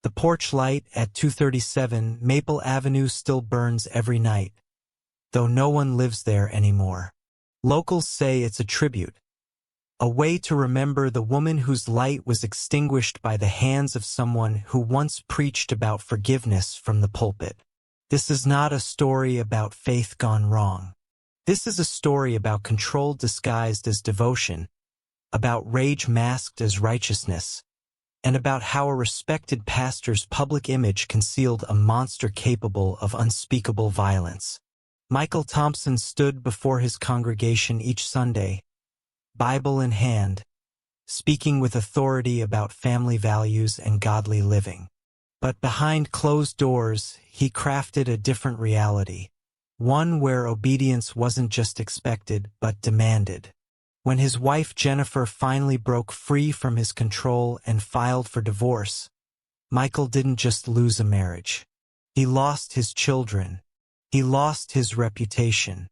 The porch light at 237 Maple Avenue still burns every night, though no one lives there anymore. Locals say it's a tribute, a way to remember the woman whose light was extinguished by the hands of someone who once preached about forgiveness from the pulpit. This is not a story about faith gone wrong. This is a story about control disguised as devotion, about rage masked as righteousness, and about how a respected pastor's public image concealed a monster capable of unspeakable violence. Michael Thompson stood before his congregation each Sunday, Bible in hand, speaking with authority about family values and godly living. But behind closed doors, he crafted a different reality, one where obedience wasn't just expected but demanded. When his wife Jennifer finally broke free from his control and filed for divorce, Michael didn't just lose a marriage. He lost his children. He lost his reputation.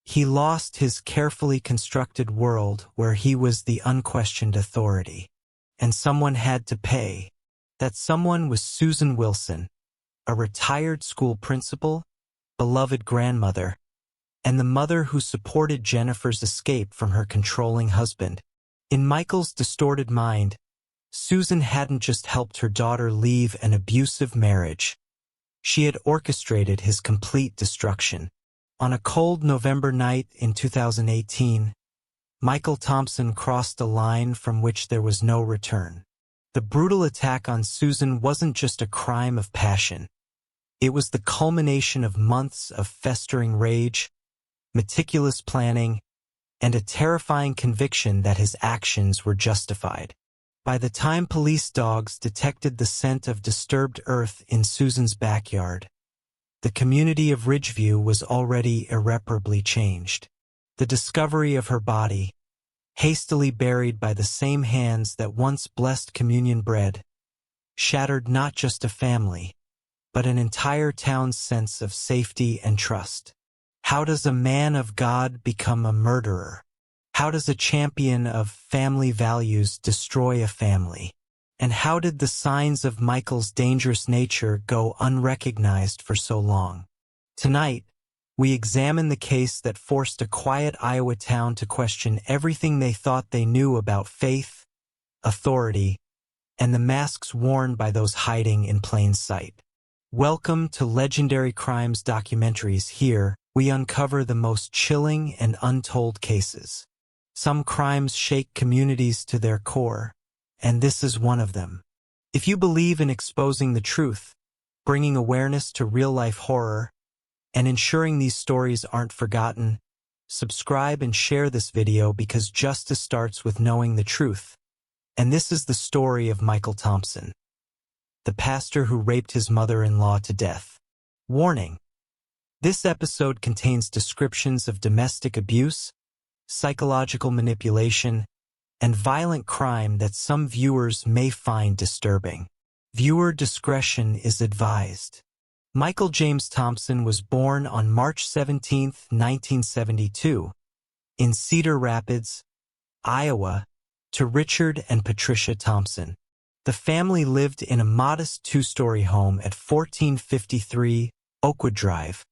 He lost his carefully constructed world where he was the unquestioned authority. And someone had to pay. That someone was Susan Wilson, a retired school principal, beloved grandmother, and the mother who supported Jennifer's escape from her controlling husband. In Michael's distorted mind, Susan hadn't just helped her daughter leave an abusive marriage. She had orchestrated his complete destruction. On a cold November night in 2018, Michael Thompson crossed a line from which there was no return. The brutal attack on Susan wasn't just a crime of passion. It was the culmination of months of festering rage, meticulous planning, and a terrifying conviction that his actions were justified. By the time police dogs detected the scent of disturbed earth in Susan's backyard, the community of Ridgeview was already irreparably changed. The discovery of her body, hastily buried by the same hands that once blessed communion bread, shattered not just a family, but an entire town's sense of safety and trust. How does a man of God become a murderer? How does a champion of family values destroy a family? And how did the signs of Michael's dangerous nature go unrecognized for so long? Tonight, we examine the case that forced a quiet Iowa town to question everything they thought they knew about faith, authority, and the masks worn by those hiding in plain sight. Welcome to Legendary Crimes Documentaries. Here, we uncover the most chilling and untold cases. Some crimes shake communities to their core, and this is one of them. If you believe in exposing the truth, bringing awareness to real-life horror, and ensuring these stories aren't forgotten, subscribe and share this video because justice starts with knowing the truth. And this is the story of Michael Thompson, the pastor who raped his mother-in-law to death. Warning: this episode contains descriptions of domestic abuse, psychological manipulation, and violent crime that some viewers may find disturbing. Viewer discretion is advised. Michael James Thompson was born on March 17, 1972, in Cedar Rapids, Iowa, to Richard and Patricia Thompson. The family lived in a modest two-story home at 1453 Oakwood Drive,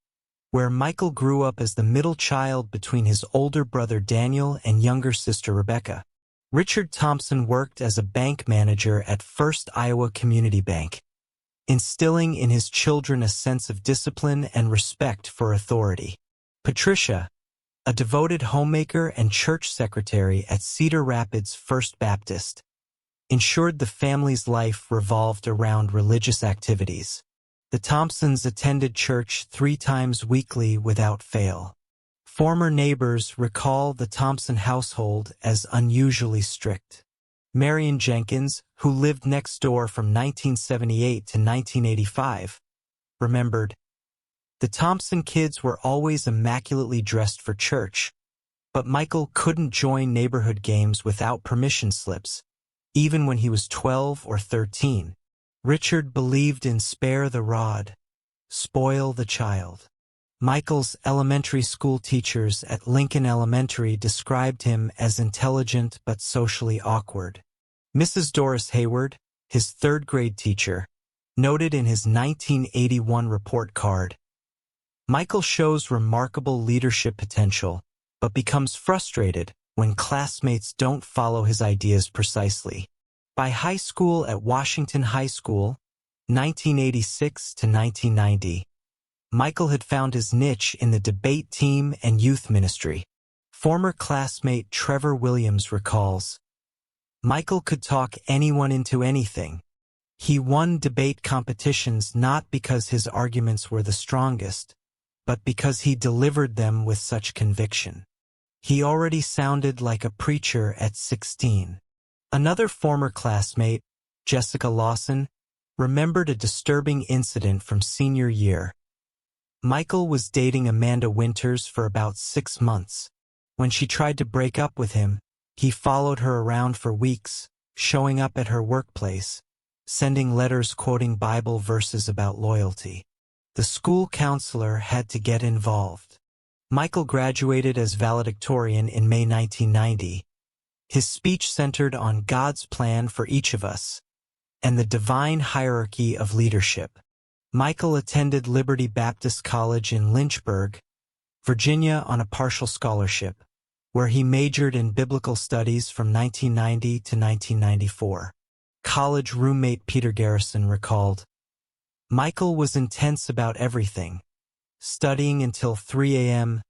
where Michael grew up as the middle child between his older brother Daniel and younger sister Rebecca. Richard Thompson worked as a bank manager at First Iowa Community Bank, instilling in his children a sense of discipline and respect for authority. Patricia, a devoted homemaker and church secretary at Cedar Rapids First Baptist, ensured the family's life revolved around religious activities. The Thompsons attended church 3 times weekly without fail. Former neighbors recall the Thompson household as unusually strict. Marion Jenkins, who lived next door from 1978 to 1985, remembered, "The Thompson kids were always immaculately dressed for church, but Michael couldn't join neighborhood games without permission slips, even when he was 12 or 13. Richard believed in spare the rod, spoil the child." Michael's elementary school teachers at Lincoln Elementary described him as intelligent but socially awkward. Mrs. Doris Hayward, his third-grade teacher, noted in his 1981 report card. Michael shows remarkable leadership potential, but becomes frustrated when classmates don't follow his ideas precisely. By high school at Washington High School, 1986 to 1990, Michael had found his niche in the debate team and youth ministry. Former classmate Trevor Williams recalls, Michael could talk anyone into anything. He won debate competitions not because his arguments were the strongest, but because he delivered them with such conviction. He already sounded like a preacher at 16. Another former classmate, Jessica Lawson, remembered a disturbing incident from senior year. Michael was dating Amanda Winters for about 6 months. When she tried to break up with him, he followed her around for weeks, showing up at her workplace, sending letters quoting Bible verses about loyalty. The school counselor had to get involved. Michael graduated as valedictorian in May 1990. His speech centered on God's plan for each of us and the divine hierarchy of leadership. Michael attended Liberty Baptist College in Lynchburg, Virginia on a partial scholarship, where he majored in biblical studies from 1990 to 1994. College roommate Peter Garrison recalled, Michael was intense about everything, studying until 3 a.m.,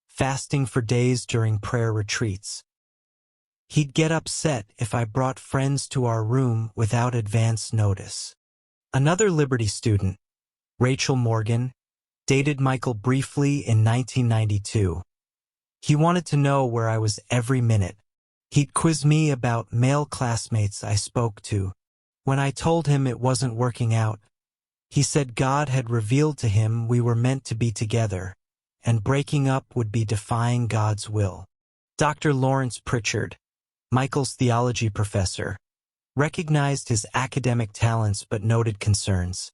fasting for days during prayer retreats. He'd get upset if I brought friends to our room without advance notice. Another Liberty student, Rachel Morgan, dated Michael briefly in 1992. He wanted to know where I was every minute. He'd quiz me about male classmates I spoke to. When I told him it wasn't working out, he said God had revealed to him we were meant to be together, and breaking up would be defying God's will. Dr. Lawrence Pritchard, Michael's theology professor, recognized his academic talents but noted concerns.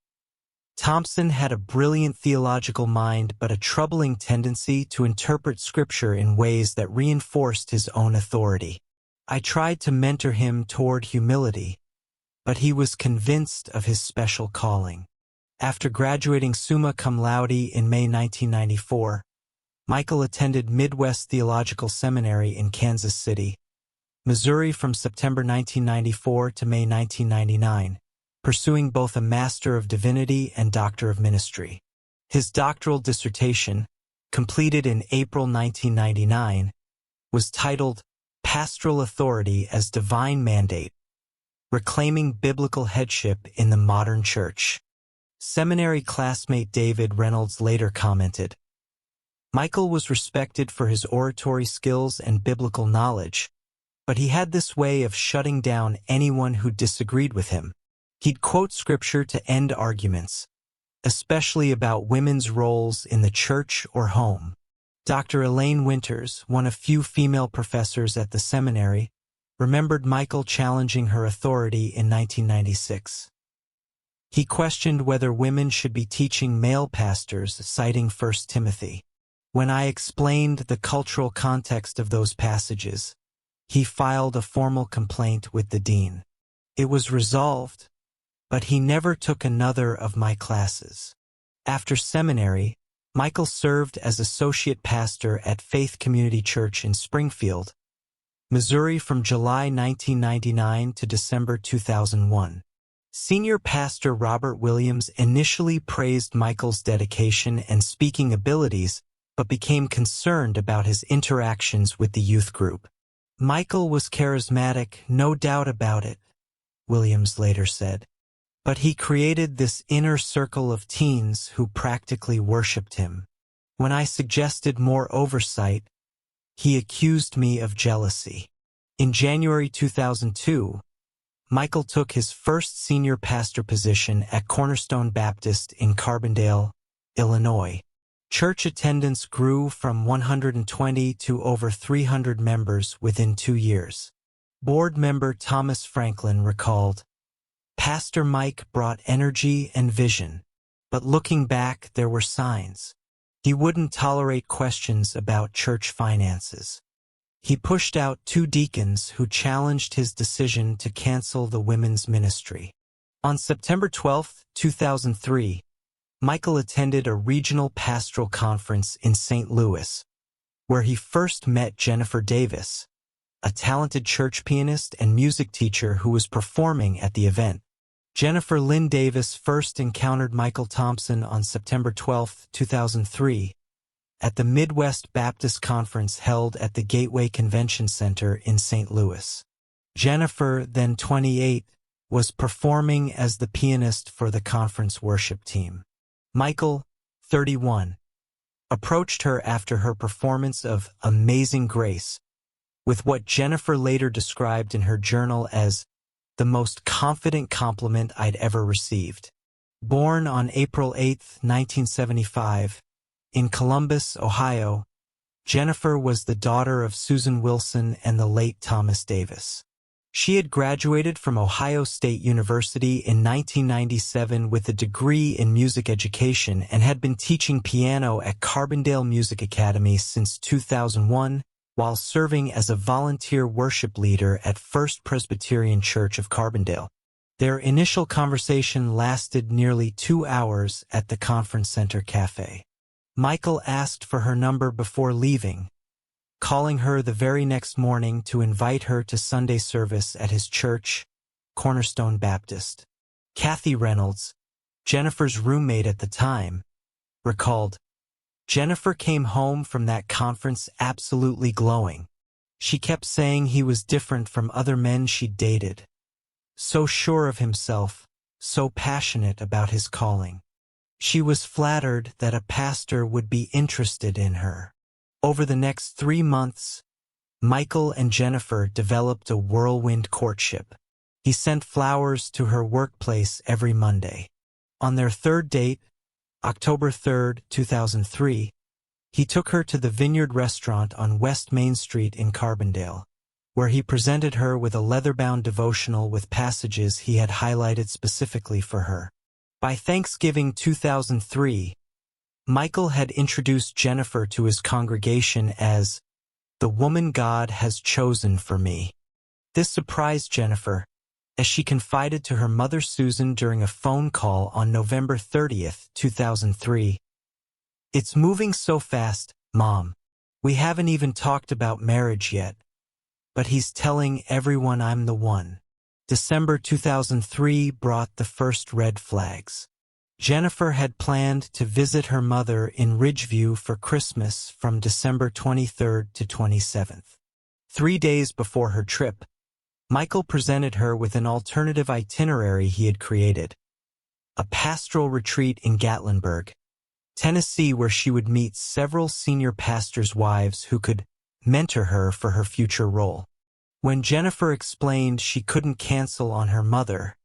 Thompson had a brilliant theological mind but a troubling tendency to interpret Scripture in ways that reinforced his own authority. I tried to mentor him toward humility, but he was convinced of his special calling. After graduating summa cum laude in May 1994, Michael attended Midwest Theological Seminary in Kansas City, Missouri from September 1994 to May 1999, pursuing both a Master of Divinity and Doctor of Ministry. His doctoral dissertation, completed in April 1999, was titled Pastoral Authority as Divine Mandate, Reclaiming Biblical Headship in the Modern Church. Seminary classmate David Reynolds later commented, Michael was respected for his oratory skills and biblical knowledge, but he had this way of shutting down anyone who disagreed with him. He'd quote Scripture to end arguments, especially about women's roles in the church or home. Dr. Elaine Winters, one of few female professors at the seminary, remembered Michael challenging her authority in 1996. He questioned whether women should be teaching male pastors, citing 1 Timothy. When I explained the cultural context of those passages, he filed a formal complaint with the dean. It was resolved, but he never took another of my classes. After seminary, Michael served as associate pastor at Faith Community Church in Springfield, Missouri from July 1999 to December 2001. Senior pastor Robert Williams initially praised Michael's dedication and speaking abilities, but became concerned about his interactions with the youth group. Michael was charismatic, no doubt about it, Williams later said. But he created this inner circle of teens who practically worshipped him. When I suggested more oversight, he accused me of jealousy. In January 2002, Michael took his first senior pastor position at Cornerstone Baptist in Carbondale, Illinois. Church attendance grew from 120 to over 300 members within 2 years. Board member Thomas Franklin recalled, Pastor Mike brought energy and vision, but looking back, there were signs. He wouldn't tolerate questions about church finances. He pushed out 2 deacons who challenged his decision to cancel the women's ministry. On September 12, 2003, Michael attended a regional pastoral conference in St. Louis, where he first met Jennifer Davis, a talented church pianist and music teacher who was performing at the event. Jennifer Lynn Davis first encountered Michael Thompson on September 12, 2003, at the Midwest Baptist Conference held at the Gateway Convention Center in St. Louis. Jennifer, then 28, was performing as the pianist for the conference worship team. Michael, 31, approached her after her performance of Amazing Grace, with what Jennifer later described in her journal as the most confident compliment I'd ever received. Born on April 8, 1975, in Columbus, Ohio, Jennifer was the daughter of Susan Wilson and the late Thomas Davis. She had graduated from Ohio State University in 1997 with a degree in music education and had been teaching piano at Carbondale Music Academy since 2001, while serving as a volunteer worship leader at First Presbyterian Church of Carbondale. Their initial conversation lasted nearly 2 hours at the Conference Center Cafe. Michael asked for her number before leaving, calling her the very next morning to invite her to Sunday service at his church, Cornerstone Baptist. Kathy Reynolds, Jennifer's roommate at the time, recalled, "Jennifer came home from that conference absolutely glowing. She kept saying he was different from other men she'd dated. So sure of himself, so passionate about his calling. She was flattered that a pastor would be interested in her." Over the next 3 months, Michael and Jennifer developed a whirlwind courtship. He sent flowers to her workplace every Monday. On their third date, October 3, 2003, he took her to the Vineyard restaurant on West Main Street in Carbondale, where he presented her with a leather-bound devotional with passages he had highlighted specifically for her. By Thanksgiving 2003, Michael had introduced Jennifer to his congregation as the woman God has chosen for me. This surprised Jennifer, as she confided to her mother Susan during a phone call on November 30, 2003. "It's moving so fast, Mom. We haven't even talked about marriage yet. But he's telling everyone I'm the one." December 2003 brought the first red flags. Jennifer had planned to visit her mother in Ridgeview for Christmas from December 23rd to 27th. 3 days before her trip, Michael presented her with an alternative itinerary he had created, a pastoral retreat in Gatlinburg, Tennessee, where she would meet several senior pastors' wives who could mentor her for her future role. When Jennifer explained she couldn't cancel on her mother,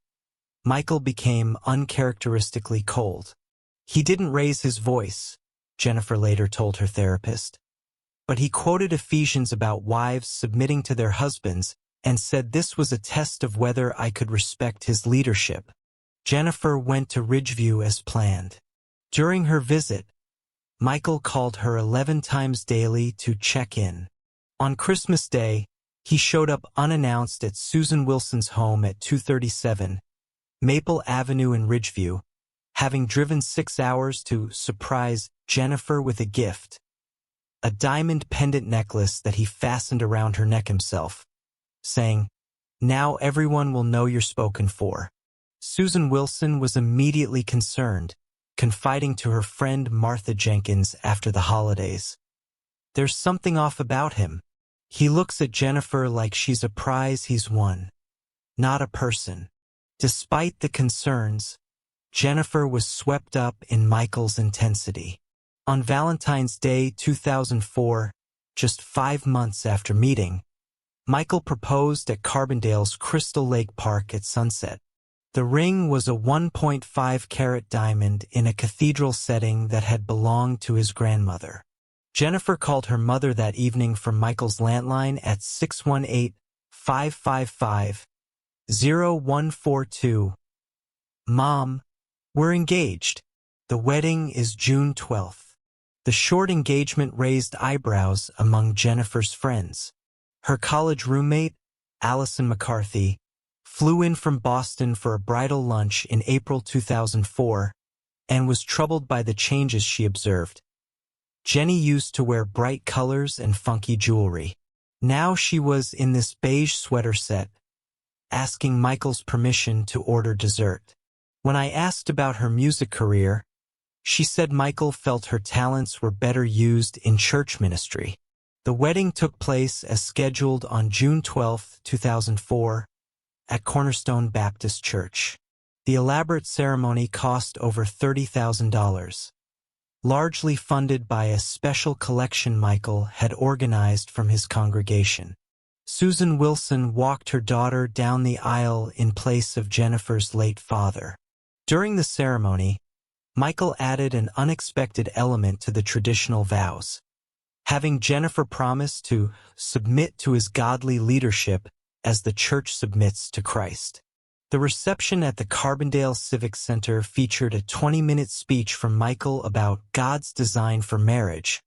Michael became uncharacteristically cold. He didn't raise his voice, Jennifer later told her therapist, but he quoted Ephesians about wives submitting to their husbands and said this was a test of whether I could respect his leadership. Jennifer went to Ridgeview as planned. During her visit, Michael called her 11 times daily to check in. On Christmas Day, he showed up unannounced at Susan Wilson's home at 237 Maple Avenue in Ridgeview, having driven 6 hours to surprise Jennifer with a gift, a diamond pendant necklace that he fastened around her neck himself, saying, "Now everyone will know you're spoken for." Susan Wilson was immediately concerned, confiding to her friend Martha Jenkins after the holidays, "There's something off about him. He looks at Jennifer like she's a prize he's won, not a person." Despite the concerns, Jennifer was swept up in Michael's intensity. On Valentine's Day 2004, just 5 months after meeting, Michael proposed at Carbondale's Crystal Lake Park at sunset. The ring was a 1.5-carat diamond in a cathedral setting that had belonged to his grandmother. Jennifer called her mother that evening from Michael's landline at 618-555-0142. "Mom, we're engaged. The wedding is June 12th. The short engagement raised eyebrows among Jennifer's friends. Her college roommate, Allison McCarthy, flew in from Boston for a bridal lunch in April 2004 and was troubled by the changes she observed. Jenny used to wear bright colors and funky jewelry. Now she was in this beige sweater set, asking Michael's permission to order dessert. When I asked about her music career, she said Michael felt her talents were better used in church ministry. The wedding took place as scheduled on June 12, 2004, at Cornerstone Baptist Church. The elaborate ceremony cost over $30,000, largely funded by a special collection Michael had organized from his congregation. Susan Wilson walked her daughter down the aisle in place of Jennifer's late father. During the ceremony, Michael added an unexpected element to the traditional vows, having Jennifer promise to submit to his godly leadership as the church submits to Christ. The reception at the Carbondale Civic Center featured a 20-minute speech from Michael about God's design for marriage,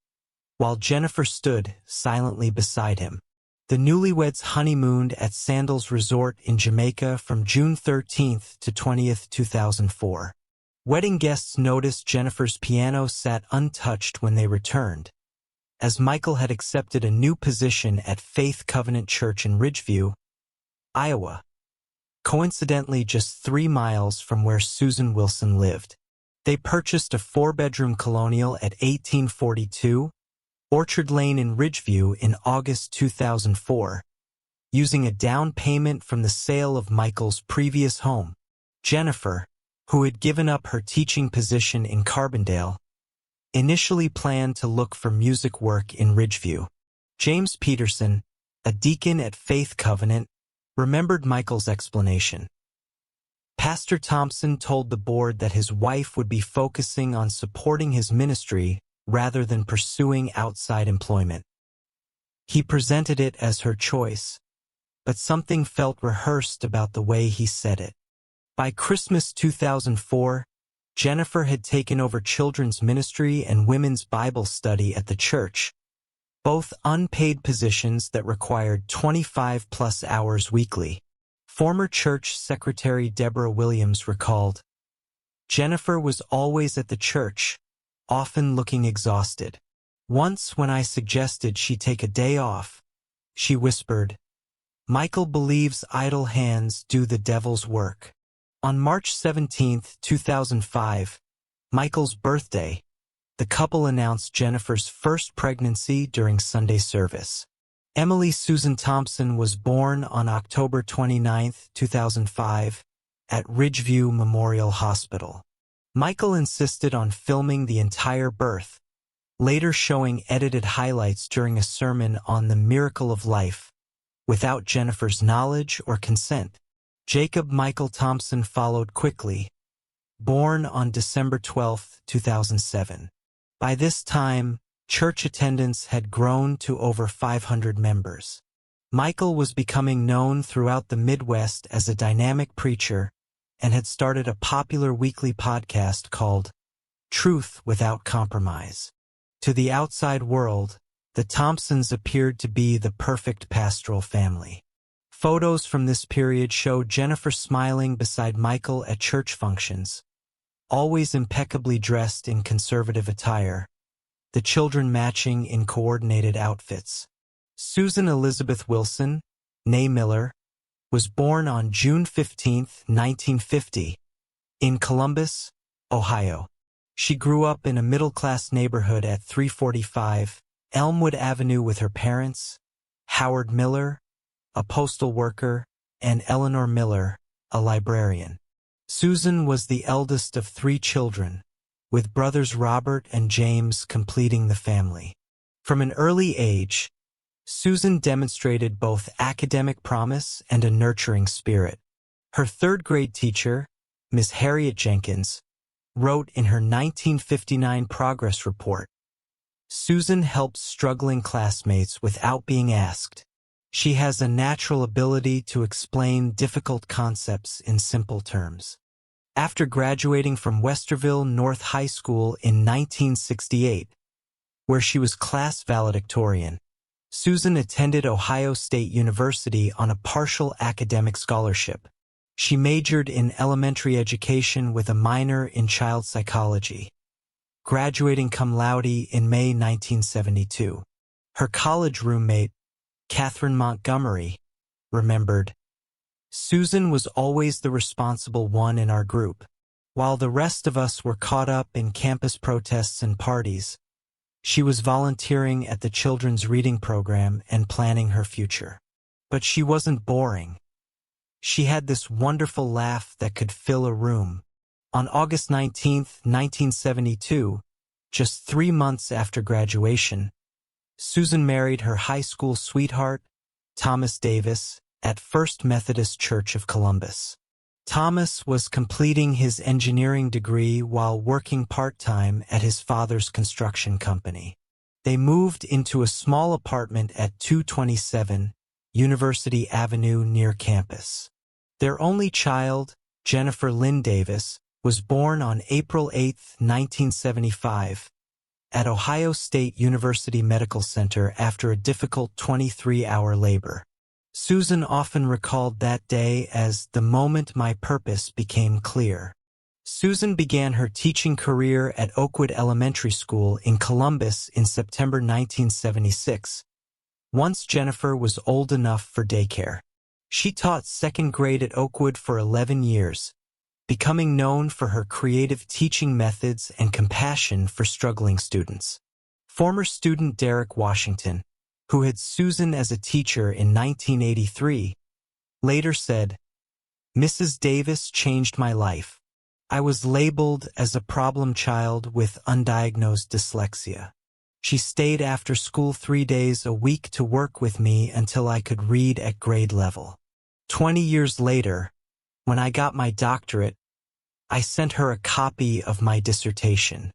while Jennifer stood silently beside him. The newlyweds honeymooned at Sandals Resort in Jamaica from June 13 to 20, 2004. Wedding guests noticed Jennifer's piano sat untouched when they returned, as Michael had accepted a new position at Faith Covenant Church in Ridgeview, Iowa, coincidentally just 3 miles from where Susan Wilson lived. They purchased a 4-bedroom colonial at 1842 Orchard Lane in Ridgeview in August 2004, using a down payment from the sale of Michael's previous home. Jennifer, who had given up her teaching position in Carbondale, initially planned to look for music work in Ridgeview. James Peterson, a deacon at Faith Covenant, remembered Michael's explanation. Pastor Thompson told the board that his wife would be focusing on supporting his ministry rather than pursuing outside employment. He presented it as her choice, but something felt rehearsed about the way he said it. By Christmas 2004, Jennifer had taken over children's ministry and women's Bible study at the church, both unpaid positions that required 25+ hours weekly. Former church secretary Deborah Williams recalled, "Jennifer was always at the church, often looking exhausted. Once when I suggested she take a day off, she whispered, 'Michael believes idle hands do the devil's work.'" On March 17, 2005, Michael's birthday, the couple announced Jennifer's first pregnancy during Sunday service. Emily Susan Thompson was born on October 29, 2005, at Ridgeview Memorial Hospital. Michael insisted on filming the entire birth, later showing edited highlights during a sermon on the miracle of life, without Jennifer's knowledge or consent. Jacob Michael Thompson followed quickly, born on December 12, 2007. By this time, church attendance had grown to over 500 members. Michael was becoming known throughout the Midwest as a dynamic preacher and had started a popular weekly podcast called Truth Without Compromise. To the outside world, the Thompsons appeared to be the perfect pastoral family. Photos from this period show Jennifer smiling beside Michael at church functions, always impeccably dressed in conservative attire, the children matching in coordinated outfits. Susan Elizabeth Wilson, née Miller, was born on June 15, 1950, in Columbus, Ohio. She grew up in a middle-class neighborhood at 345 Elmwood Avenue with her parents, Howard Miller, a postal worker, and Eleanor Miller, a librarian. Susan was the eldest of 3 children, with brothers Robert and James completing the family. From an early age, Susan demonstrated both academic promise and a nurturing spirit. Her 3rd-grade teacher, Miss Harriet Jenkins, wrote in her 1959 progress report, "Susan helps struggling classmates without being asked. She has a natural ability to explain difficult concepts in simple terms." After graduating from Westerville North High School in 1968, where she was class valedictorian, Susan attended Ohio State University on a partial academic scholarship. She majored in elementary education with a minor in child psychology, graduating cum laude in May 1972. Her college roommate, Catherine Montgomery, remembered, "Susan was always the responsible one in our group. While the rest of us were caught up in campus protests and parties, she was volunteering at the children's reading program and planning her future. But she wasn't boring. She had this wonderful laugh that could fill a room." On August 19, 1972, just 3 months after graduation, Susan married her high school sweetheart, Thomas Davis, at First Methodist Church of Columbus. Thomas was completing his engineering degree while working part-time at his father's construction company. They moved into a small apartment at 227 University Avenue near campus. Their only child, Jennifer Lynn Davis, was born on April 8, 1975, at Ohio State University Medical Center after a difficult 23-hour labor. Susan often recalled that day as the moment my purpose became clear. Susan began her teaching career at Oakwood Elementary School in Columbus in September 1976, once Jennifer was old enough for daycare. She taught second grade at Oakwood for 11 years, becoming known for her creative teaching methods and compassion for struggling students. Former student Derek Washington, who had Susan as a teacher in 1983, later said, "Mrs. Davis changed my life. I was labeled as a problem child with undiagnosed dyslexia. She stayed after school 3 days a week to work with me until I could read at grade level. 20 years later, when I got my doctorate, I sent her a copy of my dissertation."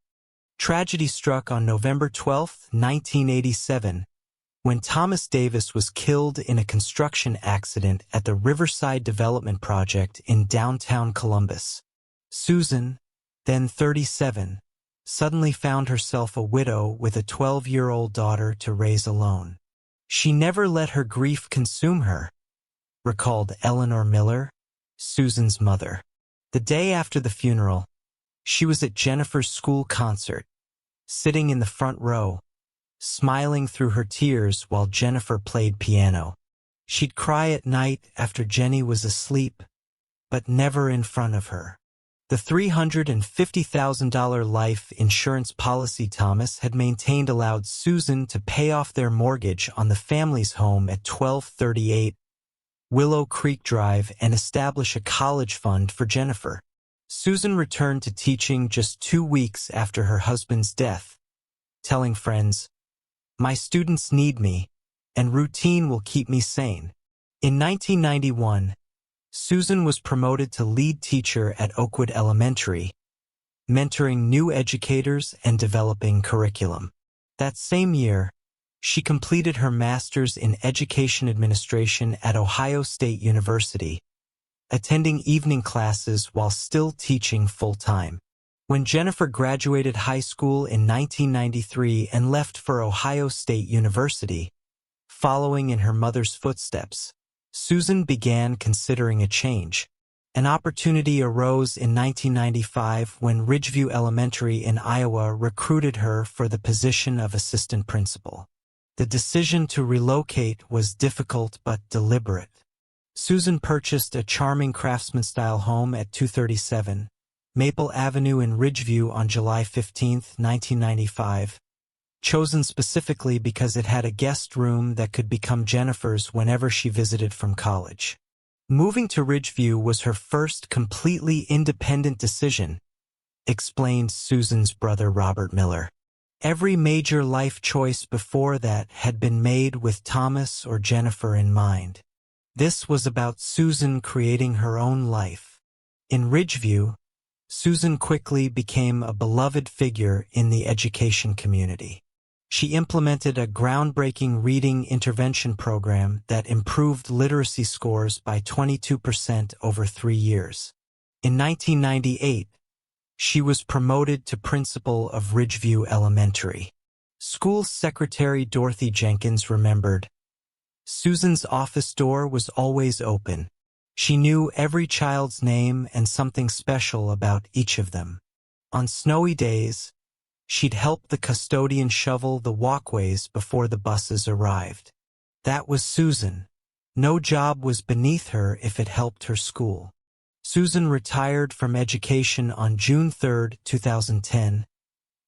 Tragedy struck on November 12, 1987, when Thomas Davis was killed in a construction accident at the Riverside Development Project in downtown Columbus. Susan, then 37, suddenly found herself a widow with a 12-year-old daughter to raise alone. "She never let her grief consume her," recalled Eleanor Miller, Susan's mother. The day after the funeral, she was at Jennifer's school concert, sitting in the front row, smiling through her tears while Jennifer played piano. She'd cry at night after Jenny was asleep, but never in front of her. The $350,000 life insurance policy Thomas had maintained allowed Susan to pay off their mortgage on the family's home at 1238 Willow Creek Drive and establish a college fund for Jennifer. Susan returned to teaching just 2 weeks after her husband's death, telling friends, "My students need me, and routine will keep me sane." In 1991, Susan was promoted to lead teacher at Oakwood Elementary, mentoring new educators and developing curriculum. That same year, she completed her master's in education administration at Ohio State University, attending evening classes while still teaching full-time. When Jennifer graduated high school in 1993 and left for Ohio State University, following in her mother's footsteps, Susan began considering a change. An opportunity arose in 1995 when Ridgeview Elementary in Iowa recruited her for the position of assistant principal. The decision to relocate was difficult but deliberate. Susan purchased a charming craftsman-style home at 237 Maple Avenue in Ridgeview on July 15, 1995, chosen specifically because it had a guest room that could become Jennifer's whenever she visited from college. Moving to Ridgeview was her first completely independent decision, explained Susan's brother Robert Miller. Every major life choice before that had been made with Thomas or Jennifer in mind. This was about Susan creating her own life. In Ridgeview, Susan quickly became a beloved figure in the education community. She implemented a groundbreaking reading intervention program that improved literacy scores by 22% over 3 years. In 1998, she was promoted to principal of Ridgeview Elementary. School Secretary Dorothy Jenkins remembered, "Susan's office door was always open. She knew every child's name and something special about each of them. On snowy days, she'd help the custodian shovel the walkways before the buses arrived. That was Susan. No job was beneath her if it helped her school. Susan retired from education on June 3, 2010,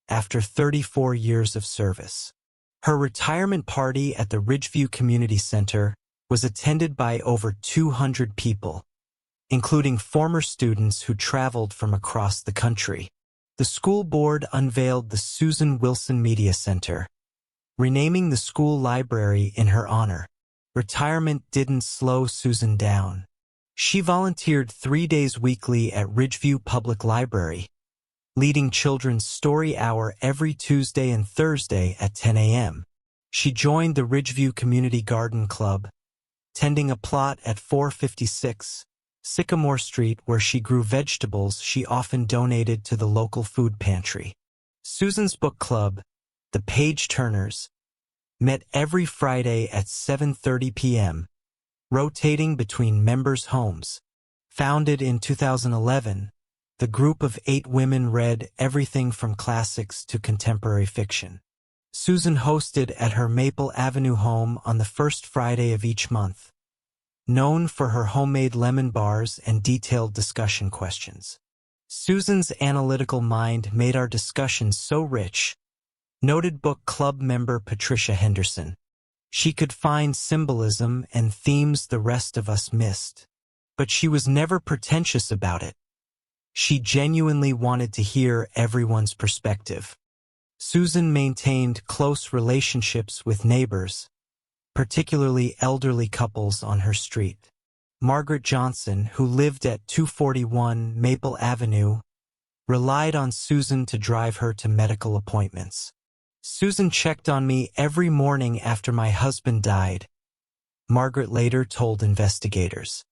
after 34 years of service. Her retirement party at the Ridgeview Community Center was attended by over 200 people, including former students who traveled from across the country. The school board unveiled the Susan Wilson Media Center, renaming the school library in her honor. Retirement didn't slow Susan down. She volunteered 3 days weekly at Ridgeview Public Library, leading Children's Story Hour every Tuesday and Thursday at 10 a.m. She joined the Ridgeview Community Garden Club, tending a plot at 456 Sycamore Street where she grew vegetables she often donated to the local food pantry. Susan's book club, the Page Turners, met every Friday at 7:30 p.m., rotating between members' homes. Founded in 2011, the group of 8 women read everything from classics to contemporary fiction. Susan hosted at her Maple Avenue home on the first Friday of each month, known for her homemade lemon bars and detailed discussion questions. Susan's analytical mind made our discussions so rich, noted book club member Patricia Henderson. She could find symbolism and themes the rest of us missed. But she was never pretentious about it. She genuinely wanted to hear everyone's perspective. Susan maintained close relationships with neighbors, particularly elderly couples on her street. Margaret Johnson, who lived at 241 Maple Avenue, relied on Susan to drive her to medical appointments. Susan checked on me every morning after my husband died, Margaret later told investigators.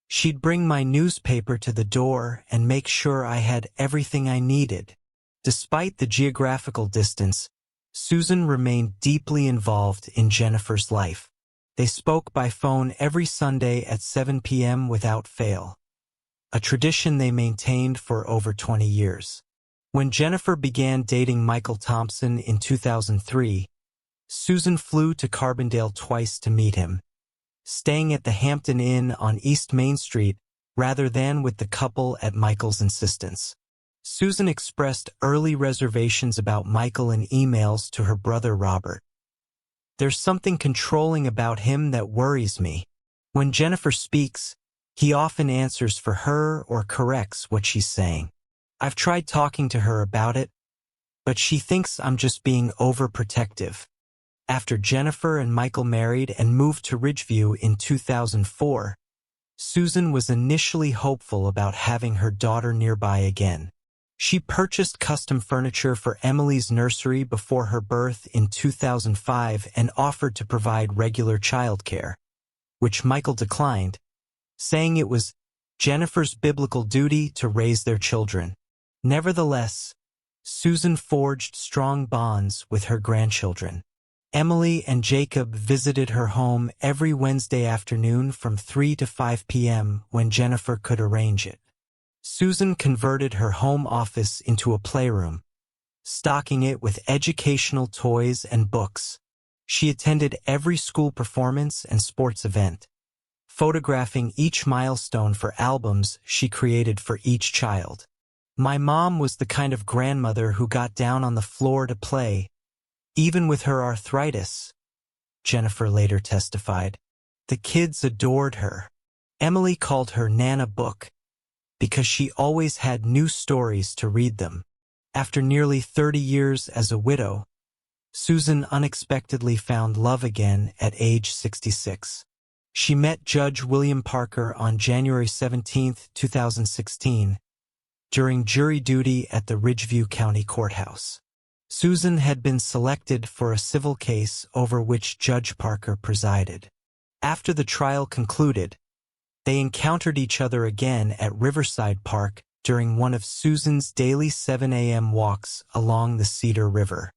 She'd bring my newspaper to the door and make sure I had everything I needed. Despite the geographical distance, Susan remained deeply involved in Jennifer's life. They spoke by phone every Sunday at 7 p.m. without fail, a tradition they maintained for over 20 years. When Jennifer began dating Michael Thompson in 2003, Susan flew to Carbondale twice to meet him, staying at the Hampton Inn on East Main Street rather than with the couple at Michael's insistence. Susan expressed early reservations about Michael in emails to her brother Robert. "There's something controlling about him that worries me. When Jennifer speaks, he often answers for her or corrects what she's saying. I've tried talking to her about it, but she thinks I'm just being overprotective." After Jennifer and Michael married and moved to Ridgeview in 2004, Susan was initially hopeful about having her daughter nearby again. She purchased custom furniture for Emily's nursery before her birth in 2005 and offered to provide regular childcare, which Michael declined, saying it was Jennifer's biblical duty to raise their children. Nevertheless, Susan forged strong bonds with her grandchildren. Emily and Jacob visited her home every Wednesday afternoon from 3 to 5 p.m. when Jennifer could arrange it. Susan converted her home office into a playroom, stocking it with educational toys and books. She attended every school performance and sports event, photographing each milestone for albums she created for each child. "My mom was the kind of grandmother who got down on the floor to play, even with her arthritis," Jennifer later testified. The kids adored her. Emily called her Nana Book because she always had new stories to read them. After nearly 30 years as a widow, Susan unexpectedly found love again at age 66. She met Judge William Parker on January 17, 2016, during jury duty at the Ridgeview County Courthouse. Susan had been selected for a civil case over which Judge Parker presided. After the trial concluded, they encountered each other again at Riverside Park during one of Susan's daily 7 a.m. walks along the Cedar River.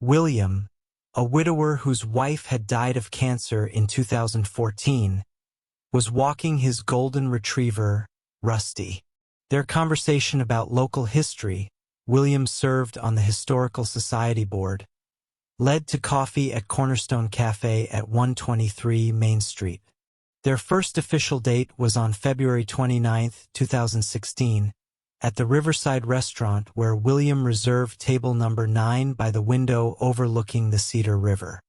William, a widower whose wife had died of cancer in 2014, was walking his golden retriever, Rusty. Their conversation about local history, William served on the Historical Society Board, led to coffee at Cornerstone Cafe at 123 Main Street. Their first official date was on February 29, 2016, at the Riverside restaurant where William reserved table number 9 by the window overlooking the Cedar River.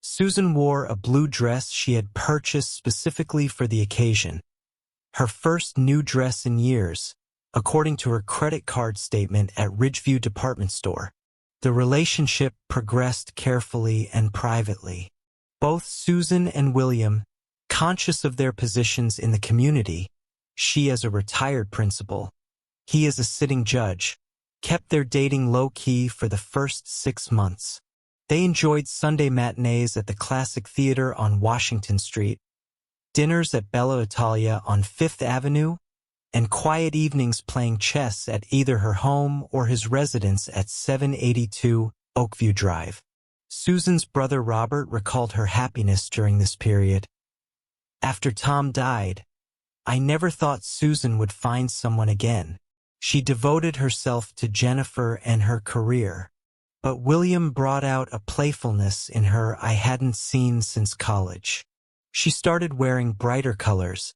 Susan wore a blue dress she had purchased specifically for the occasion, her first new dress in years, according to her credit card statement at Ridgeview department store. The relationship progressed carefully and privately. Both Susan and William, conscious of their positions in the community, she as a retired principal, he as a sitting judge, kept their dating low-key for the first 6 months. They enjoyed Sunday matinees at the Classic Theater on Washington Street, dinners at Bella Italia on Fifth Avenue, and quiet evenings playing chess at either her home or his residence at 782 Oakview Drive. Susan's brother Robert recalled her happiness during this period. After Tom died, I never thought Susan would find someone again. She devoted herself to Jennifer and her career. But William brought out a playfulness in her I hadn't seen since college. She started wearing brighter colors,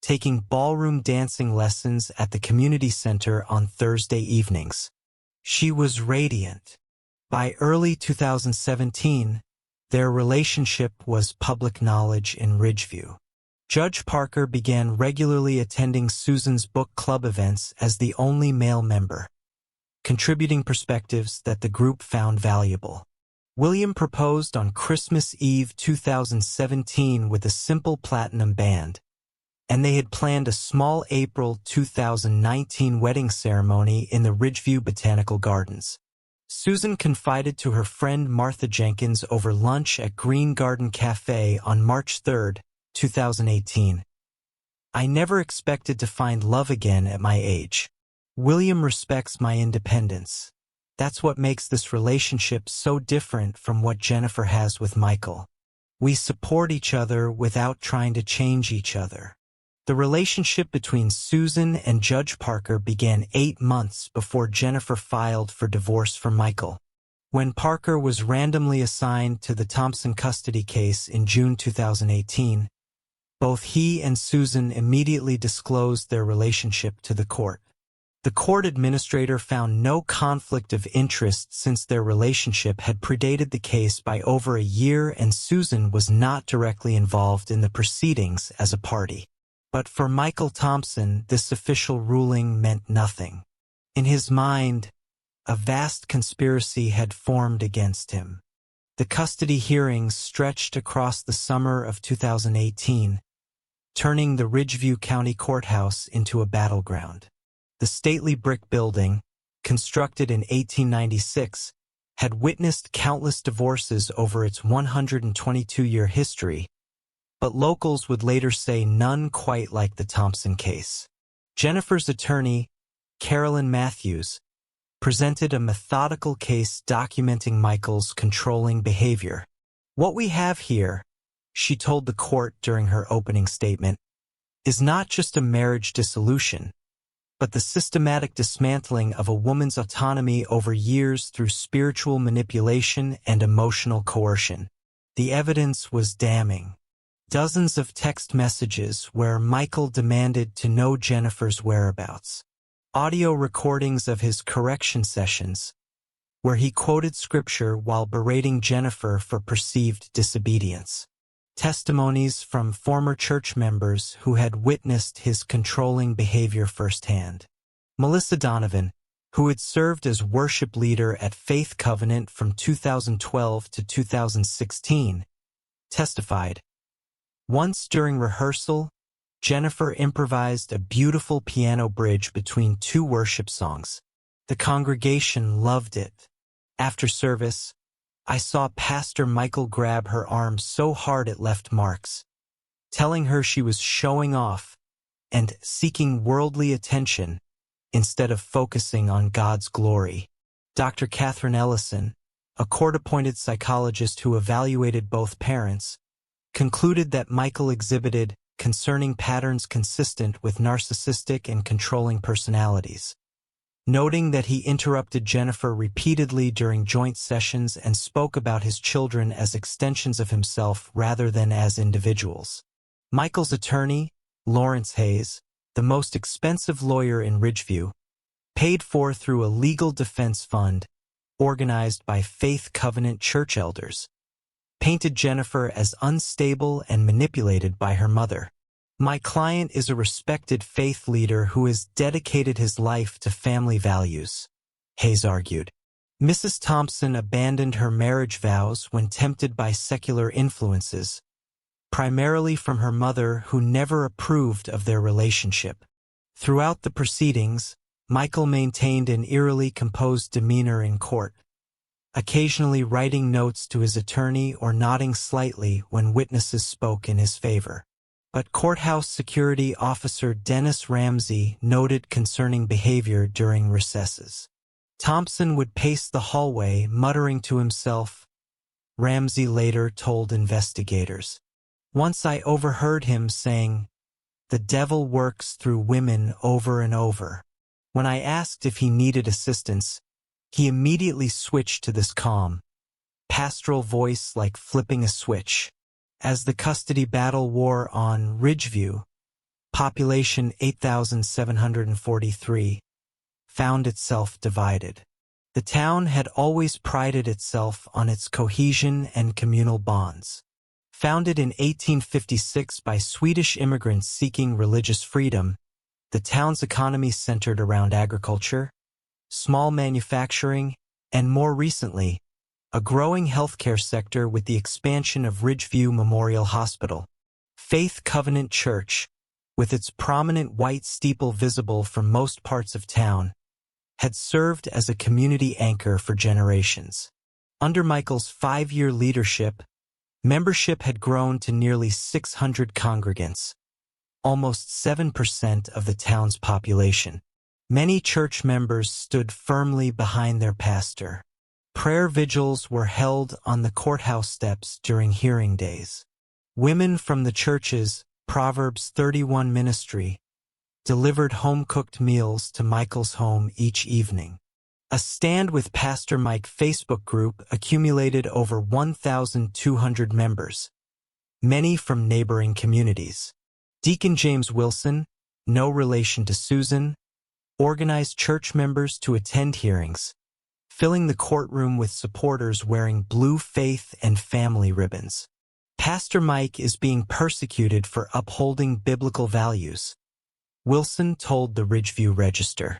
taking ballroom dancing lessons at the community center on Thursday evenings. She was radiant. By early 2017, their relationship was public knowledge in Ridgeview. Judge Parker began regularly attending Susan's book club events as the only male member, contributing perspectives that the group found valuable. William proposed on Christmas Eve 2017 with a simple platinum band, and they had planned a small April 2019 wedding ceremony in the Ridgeview Botanical Gardens. Susan confided to her friend Martha Jenkins over lunch at Green Garden Cafe on March 3, 2018. I never expected to find love again at my age. William respects my independence. That's what makes this relationship so different from what Jennifer has with Michael. We support each other without trying to change each other. The relationship between Susan and Judge Parker began 8 months before Jennifer filed for divorce from Michael. When Parker was randomly assigned to the Thompson custody case in June 2018, both he and Susan immediately disclosed their relationship to the court. The court administrator found no conflict of interest since their relationship had predated the case by over a year and Susan was not directly involved in the proceedings as a party. But for Michael Thompson, this official ruling meant nothing. In his mind, a vast conspiracy had formed against him. The custody hearings stretched across the summer of 2018, turning the Ridgeview County Courthouse into a battleground. The stately brick building, constructed in 1896, had witnessed countless divorces over its 122-year history, but locals would later say none quite like the Thompson case. Jennifer's attorney, Carolyn Matthews, presented a methodical case documenting Michael's controlling behavior. What we have here, she told the court during her opening statement, is not just a marriage dissolution, but the systematic dismantling of a woman's autonomy over years through spiritual manipulation and emotional coercion. The evidence was damning. Dozens of text messages where Michael demanded to know Jennifer's whereabouts. Audio recordings of his correction sessions, where he quoted scripture while berating Jennifer for perceived disobedience. Testimonies from former church members who had witnessed his controlling behavior firsthand. Melissa Donovan, who had served as worship leader at Faith Covenant from 2012 to 2016, testified. Once during rehearsal, Jennifer improvised a beautiful piano bridge between 2 worship songs. The congregation loved it. After service, I saw Pastor Michael grab her arm so hard it left marks, telling her she was showing off and seeking worldly attention instead of focusing on God's glory. Dr. Catherine Ellison, a court-appointed psychologist who evaluated both parents, concluded that Michael exhibited concerning patterns consistent with narcissistic and controlling personalities, noting that he interrupted Jennifer repeatedly during joint sessions and spoke about his children as extensions of himself rather than as individuals. Michael's attorney, Lawrence Hayes, the most expensive lawyer in Ridgeview, paid for through a legal defense fund organized by Faith Covenant church elders, painted Jennifer as unstable and manipulated by her mother. My client is a respected faith leader who has dedicated his life to family values, Hayes argued. Mrs. Thompson abandoned her marriage vows when tempted by secular influences, primarily from her mother who never approved of their relationship. Throughout the proceedings, Michael maintained an eerily composed demeanor in court, occasionally writing notes to his attorney or nodding slightly when witnesses spoke in his favor. But courthouse security officer Dennis Ramsey noted concerning behavior during recesses. Thompson would pace the hallway, muttering to himself, Ramsey later told investigators. Once I overheard him saying, "The devil works through women," over and over. When I asked if he needed assistance, he immediately switched to this calm, pastoral voice like flipping a switch. As the custody battle wore on, Ridgeview, population 8,743, found itself divided. The town had always prided itself on its cohesion and communal bonds. Founded in 1856 by Swedish immigrants seeking religious freedom, the town's economy centered around agriculture, small manufacturing, and more recently, a growing healthcare sector with the expansion of Ridgeview Memorial Hospital. Faith Covenant Church, with its prominent white steeple visible from most parts of town, had served as a community anchor for generations. Under Michael's 5-year leadership, membership had grown to nearly 600 congregants, almost 7% of the town's population. Many church members stood firmly behind their pastor. Prayer vigils were held on the courthouse steps during hearing days. Women from the church's Proverbs 31 ministry delivered home-cooked meals to Michael's home each evening. A Stand with Pastor Mike Facebook group accumulated over 1,200 members, many from neighboring communities. Deacon James Wilson, no relation to Susan, organized church members to attend hearings, filling the courtroom with supporters wearing blue faith and family ribbons. Pastor Mike is being persecuted for upholding biblical values, Wilson told the Ridgeview Register.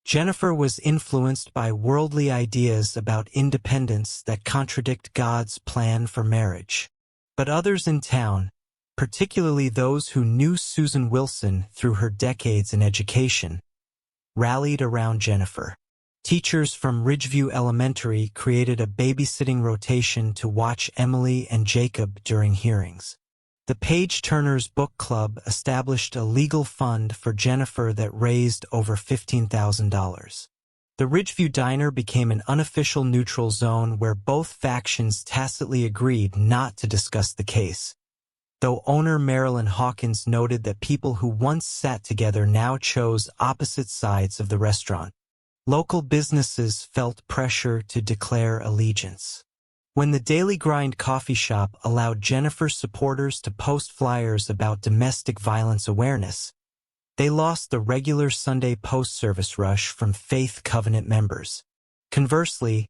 Jennifer was influenced by worldly ideas about independence that contradict God's plan for marriage. But others in town, particularly those who knew Susan Wilson through her decades in education, rallied around Jennifer. Teachers from Ridgeview Elementary created a babysitting rotation to watch Emily and Jacob during hearings. The Page Turner's Book Club established a legal fund for Jennifer that raised over $15,000. The Ridgeview Diner became an unofficial neutral zone where both factions tacitly agreed not to discuss the case, though owner Marilyn Hawkins noted that people who once sat together now chose opposite sides of the restaurant. Local businesses felt pressure to declare allegiance. When the Daily Grind coffee shop allowed Jennifer's supporters to post flyers about domestic violence awareness, they lost the regular Sunday post-service rush from Faith Covenant members. Conversely,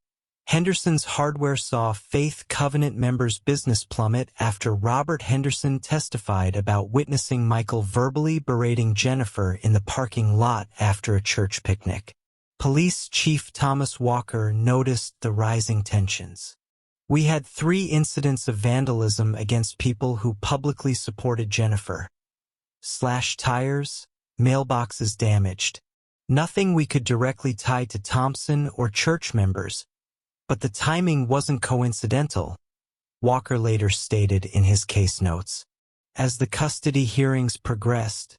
Henderson's Hardware saw Faith Covenant members' business plummet after Robert Henderson testified about witnessing Michael verbally berating Jennifer in the parking lot after a church picnic. Police Chief Thomas Walker noticed the rising tensions. We had 3 incidents of vandalism against people who publicly supported Jennifer. Slashed tires, mailboxes damaged. Nothing we could directly tie to Thompson or church members, but the timing wasn't coincidental, Walker later stated in his case notes. As the custody hearings progressed,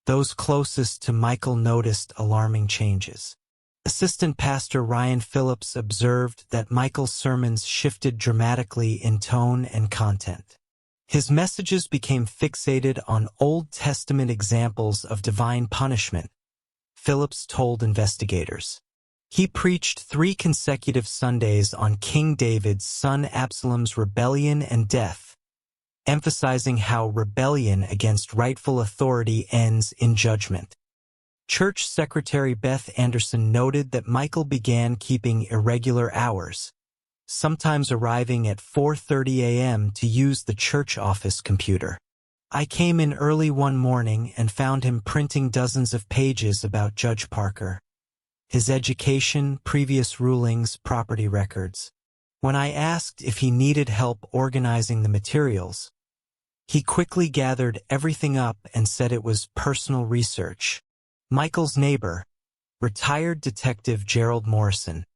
those closest to Michael noticed alarming changes. Assistant Pastor Ryan Phillips observed that Michael's sermons shifted dramatically in tone and content. His messages became fixated on Old Testament examples of divine punishment, Phillips told investigators. He preached 3 consecutive Sundays on King David's son Absalom's rebellion and death, emphasizing how rebellion against rightful authority ends in judgment. Church Secretary Beth Anderson noted that Michael began keeping irregular hours, sometimes arriving at 4:30 a.m. to use the church office computer. I came in early one morning and found him printing dozens of pages about Judge Parker, his education, previous rulings, property records. When I asked if he needed help organizing the materials, he quickly gathered everything up and said it was personal research. Michael's neighbor, retired Detective Gerald Morrison,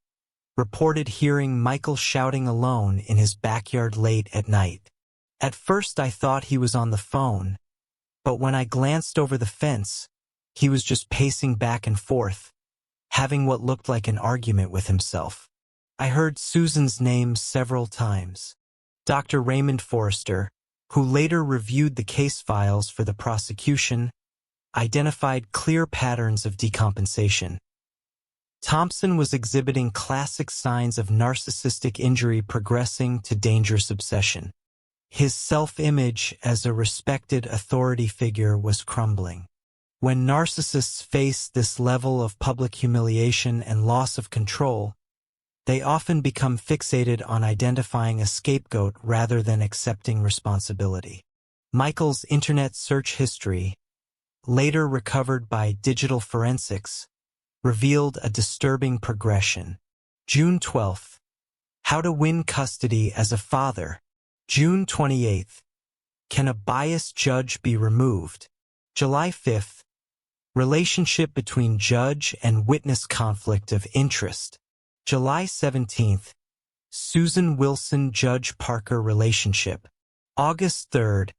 reported hearing Michael shouting alone in his backyard late at night. At first I thought he was on the phone, but when I glanced over the fence, he was just pacing back and forth, having what looked like an argument with himself. I heard Susan's name several times. Dr. Raymond Forrester, who later reviewed the case files for the prosecution, identified clear patterns of decompensation. Thompson was exhibiting classic signs of narcissistic injury progressing to dangerous obsession. His self-image as a respected authority figure was crumbling. When narcissists face this level of public humiliation and loss of control, they often become fixated on identifying a scapegoat rather than accepting responsibility. Michael's internet search history, later recovered by digital forensics, revealed a disturbing progression. June 12th. How to win custody as a father. June 28th. Can a biased judge be removed? July 5th. Relationship between judge and witness conflict of interest. July 17th. Susan Wilson-Judge Parker relationship. August 3rd.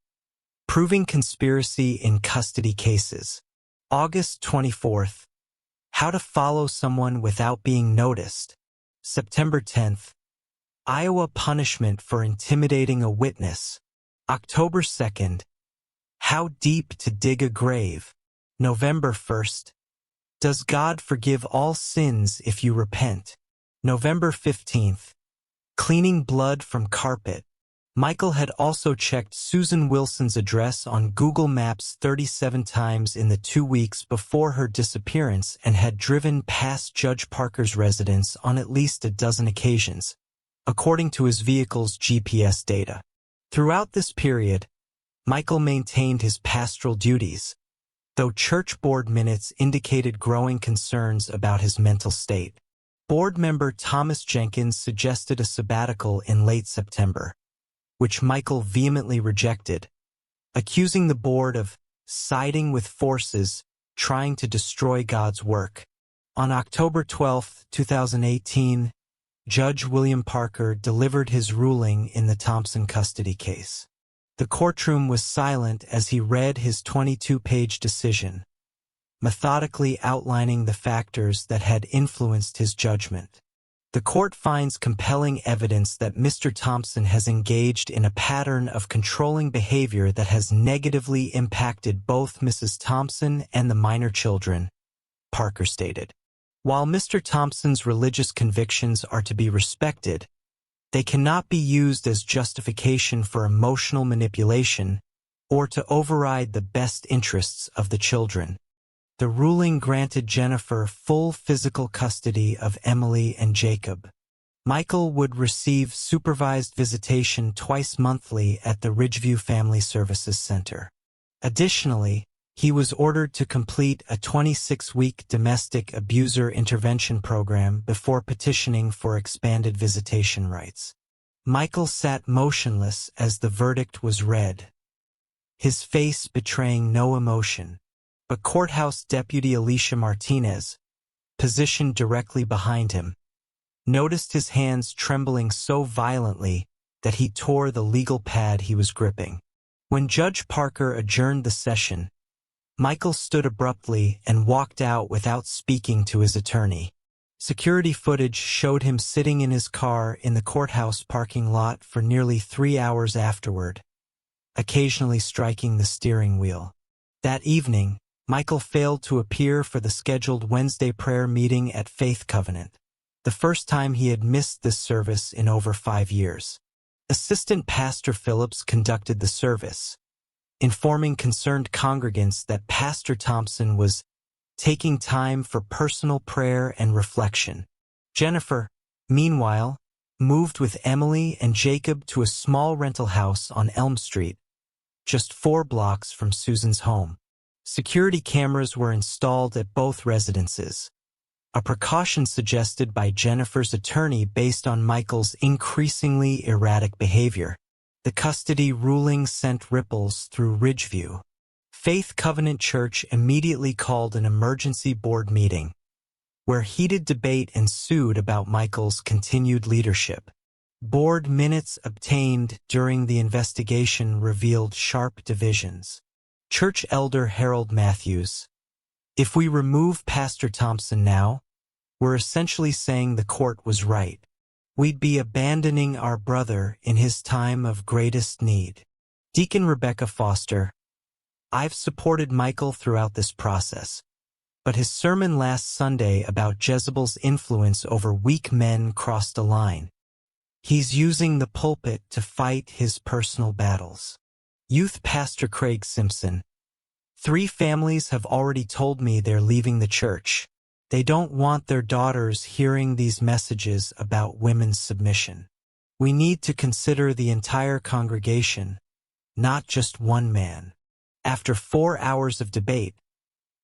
Proving conspiracy in custody cases. August 24th. How to follow someone without being noticed. September 10th. Iowa punishment for intimidating a witness. October 2nd. How deep to dig a grave. November 1st. Does God forgive all sins if you repent? November 15th. Cleaning blood from carpet. Michael had also checked Susan Wilson's address on Google Maps 37 times in the 2 weeks before her disappearance and had driven past Judge Parker's residence on at least a dozen occasions, according to his vehicle's GPS data. Throughout this period, Michael maintained his pastoral duties, though church board minutes indicated growing concerns about his mental state. Board member Thomas Jenkins suggested a sabbatical in late September, which Michael vehemently rejected, accusing the board of siding with forces trying to destroy God's work. On October 12, 2018, Judge William Parker delivered his ruling in the Thompson custody case. The courtroom was silent as he read his 22-page decision, methodically outlining the factors that had influenced his judgment. The court finds compelling evidence that Mr. Thompson has engaged in a pattern of controlling behavior that has negatively impacted both Mrs. Thompson and the minor children, Parker stated. While Mr. Thompson's religious convictions are to be respected, they cannot be used as justification for emotional manipulation or to override the best interests of the children. The ruling granted Jennifer full physical custody of Emily and Jacob. Michael would receive supervised visitation twice monthly at the Ridgeview Family Services Center. Additionally, he was ordered to complete a 26-week domestic abuser intervention program before petitioning for expanded visitation rights. Michael sat motionless as the verdict was read, his face betraying no emotion. But courthouse deputy Alicia Martinez, positioned directly behind him, noticed his hands trembling so violently that he tore the legal pad he was gripping. When Judge Parker adjourned the session, Michael stood abruptly and walked out without speaking to his attorney. Security footage showed him sitting in his car in the courthouse parking lot for nearly 3 hours afterward, occasionally striking the steering wheel. That evening, Michael failed to appear for the scheduled Wednesday prayer meeting at Faith Covenant, the first time he had missed this service in over 5 years. Assistant Pastor Phillips conducted the service, informing concerned congregants that Pastor Thompson was taking time for personal prayer and reflection. Jennifer, meanwhile, moved with Emily and Jacob to a small rental house on Elm Street, just 4 blocks from Susan's home. Security cameras were installed at both residences, a precaution suggested by Jennifer's attorney based on Michael's increasingly erratic behavior. The custody ruling sent ripples through Ridgeview. Faith Covenant Church immediately called an emergency board meeting, where heated debate ensued about Michael's continued leadership. Board minutes obtained during the investigation revealed sharp divisions. Church elder Harold Matthews: "If we remove Pastor Thompson now, we're essentially saying the court was right. We'd be abandoning our brother in his time of greatest need." Deacon Rebecca Foster: "I've supported Michael throughout this process, but his sermon last Sunday about Jezebel's influence over weak men crossed a line. He's using the pulpit to fight his personal battles." Youth Pastor Craig Simpson: "3 families have already told me they're leaving the church. They don't want their daughters hearing these messages about women's submission. We need to consider the entire congregation, not just one man." After 4 hours of debate,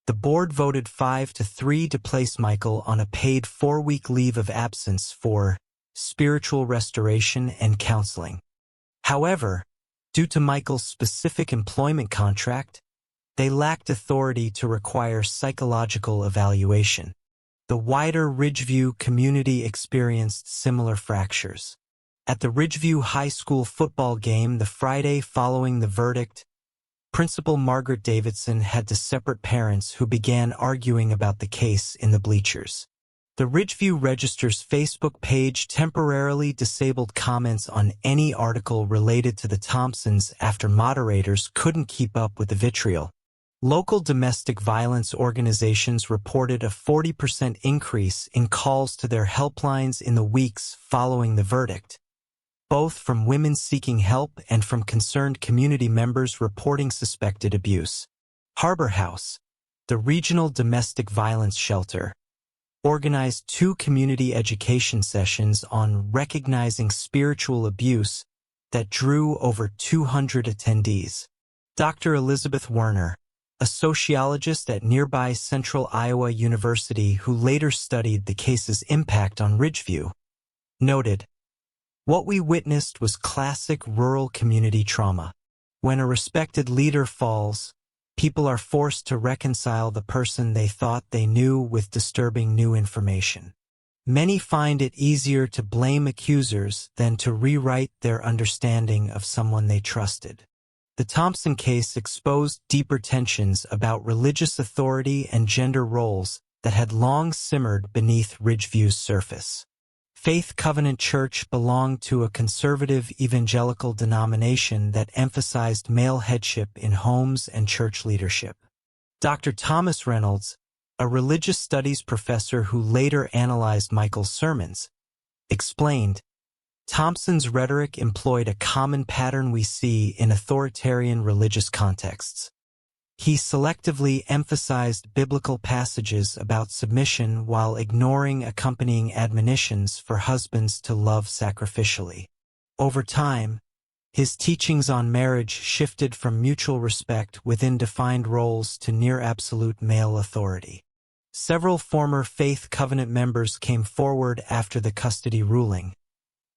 the board voted 5-3 to place Michael on a paid 4-week leave of absence for spiritual restoration and counseling. However, due to Michael's specific employment contract, they lacked authority to require psychological evaluation. The wider Ridgeview community experienced similar fractures. At the Ridgeview High School football game the Friday following the verdict, Principal Margaret Davidson had to separate parents who began arguing about the case in the bleachers. The Ridgeview Register's Facebook page temporarily disabled comments on any article related to the Thompsons after moderators couldn't keep up with the vitriol. Local domestic violence organizations reported a 40% increase in calls to their helplines in the weeks following the verdict, both from women seeking help and from concerned community members reporting suspected abuse. Harbor House, the regional domestic violence shelter, organized 2 community education sessions on recognizing spiritual abuse that drew over 200 attendees. Dr. Elizabeth Werner, a sociologist at nearby Central Iowa University who later studied the case's impact on Ridgeview, noted, "What we witnessed was classic rural community trauma. When a respected leader falls, people are forced to reconcile the person they thought they knew with disturbing new information. Many find it easier to blame accusers than to rewrite their understanding of someone they trusted." The Thompson case exposed deeper tensions about religious authority and gender roles that had long simmered beneath Ridgeview's surface. Faith Covenant Church belonged to a conservative evangelical denomination that emphasized male headship in homes and church leadership. Dr. Thomas Reynolds, a religious studies professor who later analyzed Michael's sermons, explained, "Thompson's rhetoric employed a common pattern we see in authoritarian religious contexts. He selectively emphasized biblical passages about submission while ignoring accompanying admonitions for husbands to love sacrificially. Over time, his teachings on marriage shifted from mutual respect within defined roles to near-absolute male authority." Several former Faith Covenant members came forward after the custody ruling,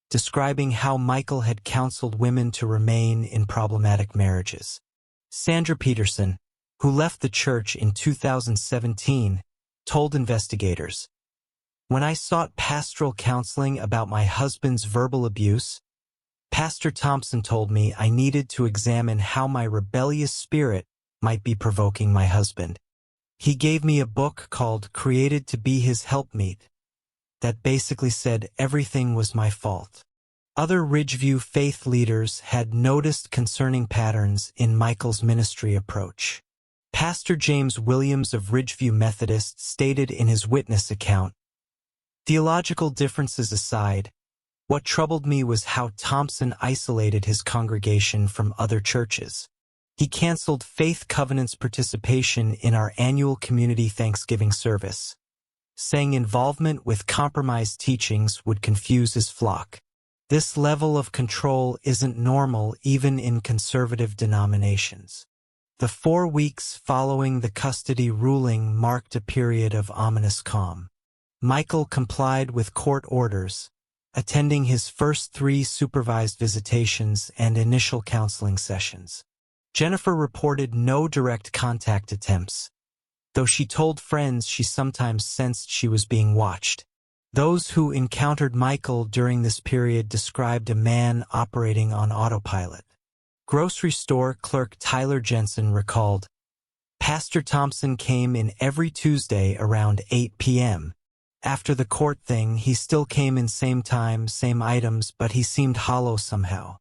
describing how Michael had counseled women to remain in problematic marriages. Sandra Peterson, who left the church in 2017, told investigators, "When I sought pastoral counseling about my husband's verbal abuse, Pastor Thompson told me I needed to examine how my rebellious spirit might be provoking my husband. He gave me a book called Created to Be His Helpmeet that basically said everything was my fault. Other Ridgeview faith leaders had noticed concerning patterns in Michael's ministry approach. Pastor James Williams of Ridgeview Methodist stated in his witness account, "Theological differences aside, what troubled me was how Thompson isolated his congregation from other churches. He canceled Faith Covenant's participation in our annual community Thanksgiving service, saying involvement with compromised teachings would confuse his flock. This level of control isn't normal even in conservative denominations." The 4 weeks following the custody ruling marked a period of ominous calm. Michael complied with court orders, attending his first 3 supervised visitations and initial counseling sessions. Jennifer reported no direct contact attempts, though she told friends she sometimes sensed she was being watched. Those who encountered Michael during this period described a man operating on autopilot. Grocery store clerk Tyler Jensen recalled, "Pastor Thompson came in every Tuesday around 8 p.m. After the court thing, he still came in same time, same items, but he seemed hollow somehow.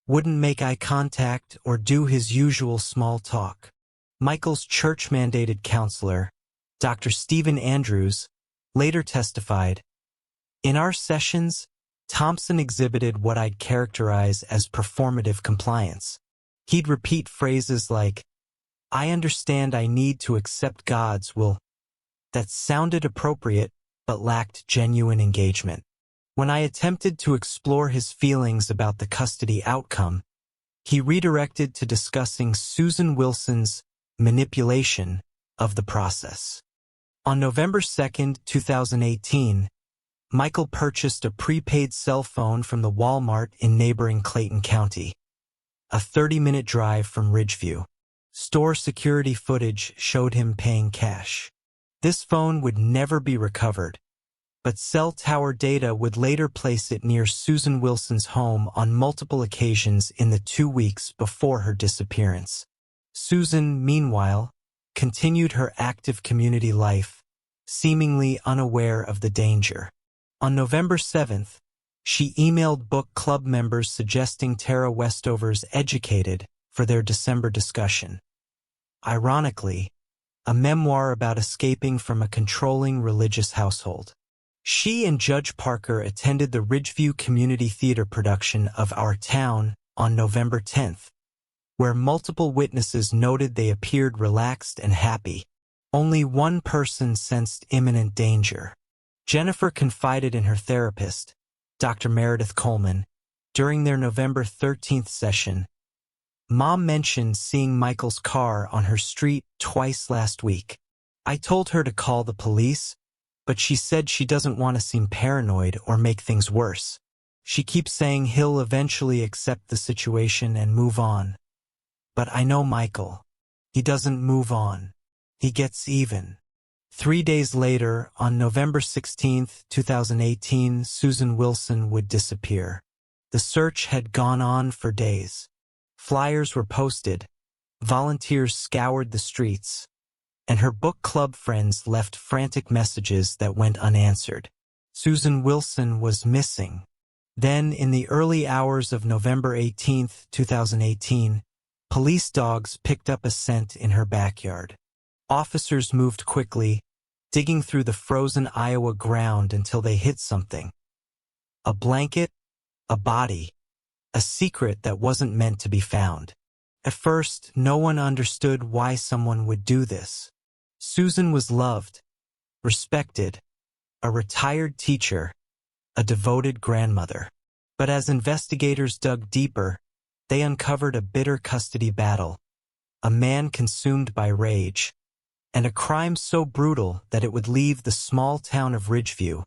Wouldn't make eye contact or do his usual small talk." Michael's church-mandated counselor, Dr. Stephen Andrews, later testified, "In our sessions, Thompson exhibited what I'd characterize as performative compliance. He'd repeat phrases like, 'I understand I need to accept God's will,' that sounded appropriate but lacked genuine engagement. When I attempted to explore his feelings about the custody outcome, he redirected to discussing Susan Wilson's manipulation of the process." On November 2, 2018, Michael purchased a prepaid cell phone from the Walmart in neighboring Clayton County, a 30-minute drive from Ridgeview. Store security footage showed him paying cash. This phone would never be recovered, but cell tower data would later place it near Susan Wilson's home on multiple occasions in the 2 weeks before her disappearance. Susan, meanwhile, continued her active community life, seemingly unaware of the danger. On November 7th, she emailed book club members suggesting Tara Westover's Educated for their December discussion. Ironically, a memoir about escaping from a controlling religious household. She and Judge Parker attended the Ridgeview Community Theater production of Our Town on November 10th, where multiple witnesses noted they appeared relaxed and happy. Only one person sensed imminent danger. Jennifer confided in her therapist, Dr. Meredith Coleman, during their November 13th session, "Mom mentioned seeing Michael's car on her street twice last week. I told her to call the police, but she said she doesn't want to seem paranoid or make things worse. She keeps saying he'll eventually accept the situation and move on. But I know Michael. He doesn't move on. He gets even." 3 days later, on November 16, 2018, Susan Wilson would disappear. The search had gone on for days. Flyers were posted, volunteers scoured the streets, and her book club friends left frantic messages that went unanswered. Susan Wilson was missing. Then, in the early hours of November 18, 2018, police dogs picked up a scent in her backyard. Officers moved quickly, digging through the frozen Iowa ground until they hit something. A blanket, a body, a secret that wasn't meant to be found. At first, no one understood why someone would do this. Susan was loved, respected, a retired teacher, a devoted grandmother. But as investigators dug deeper, they uncovered a bitter custody battle, a man consumed by rage, and a crime so brutal that it would leave the small town of Ridgeview,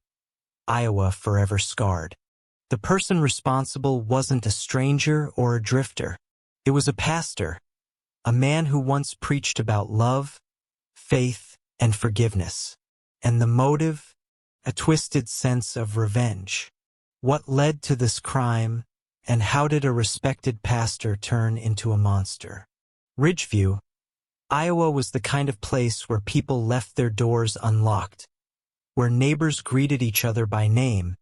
Iowa, forever scarred. The person responsible wasn't a stranger or a drifter. It was a pastor, a man who once preached about love, faith, and forgiveness. And the motive? A twisted sense of revenge. What led to this crime, and how did a respected pastor turn into a monster? Ridgeview, Iowa was the kind of place where people left their doors unlocked, where neighbors greeted each other by name,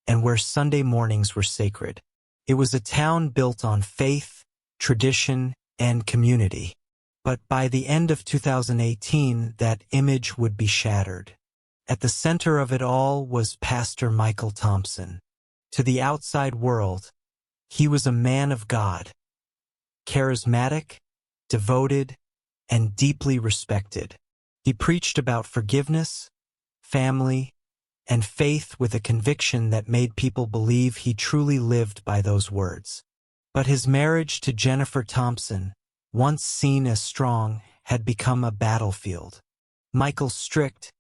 and where Sunday mornings were sacred. It was a town built on faith, tradition, and community. But by the end of 2018, that image would be shattered. At the center of it all was Pastor Michael Thompson. To the outside world, he was a man of God, charismatic, devoted, and deeply respected. He preached about forgiveness, family, and faith with a conviction that made people believe he truly lived by those words. But his marriage to Jennifer Thompson, once seen as strong, had become a battlefield. Michael's strict,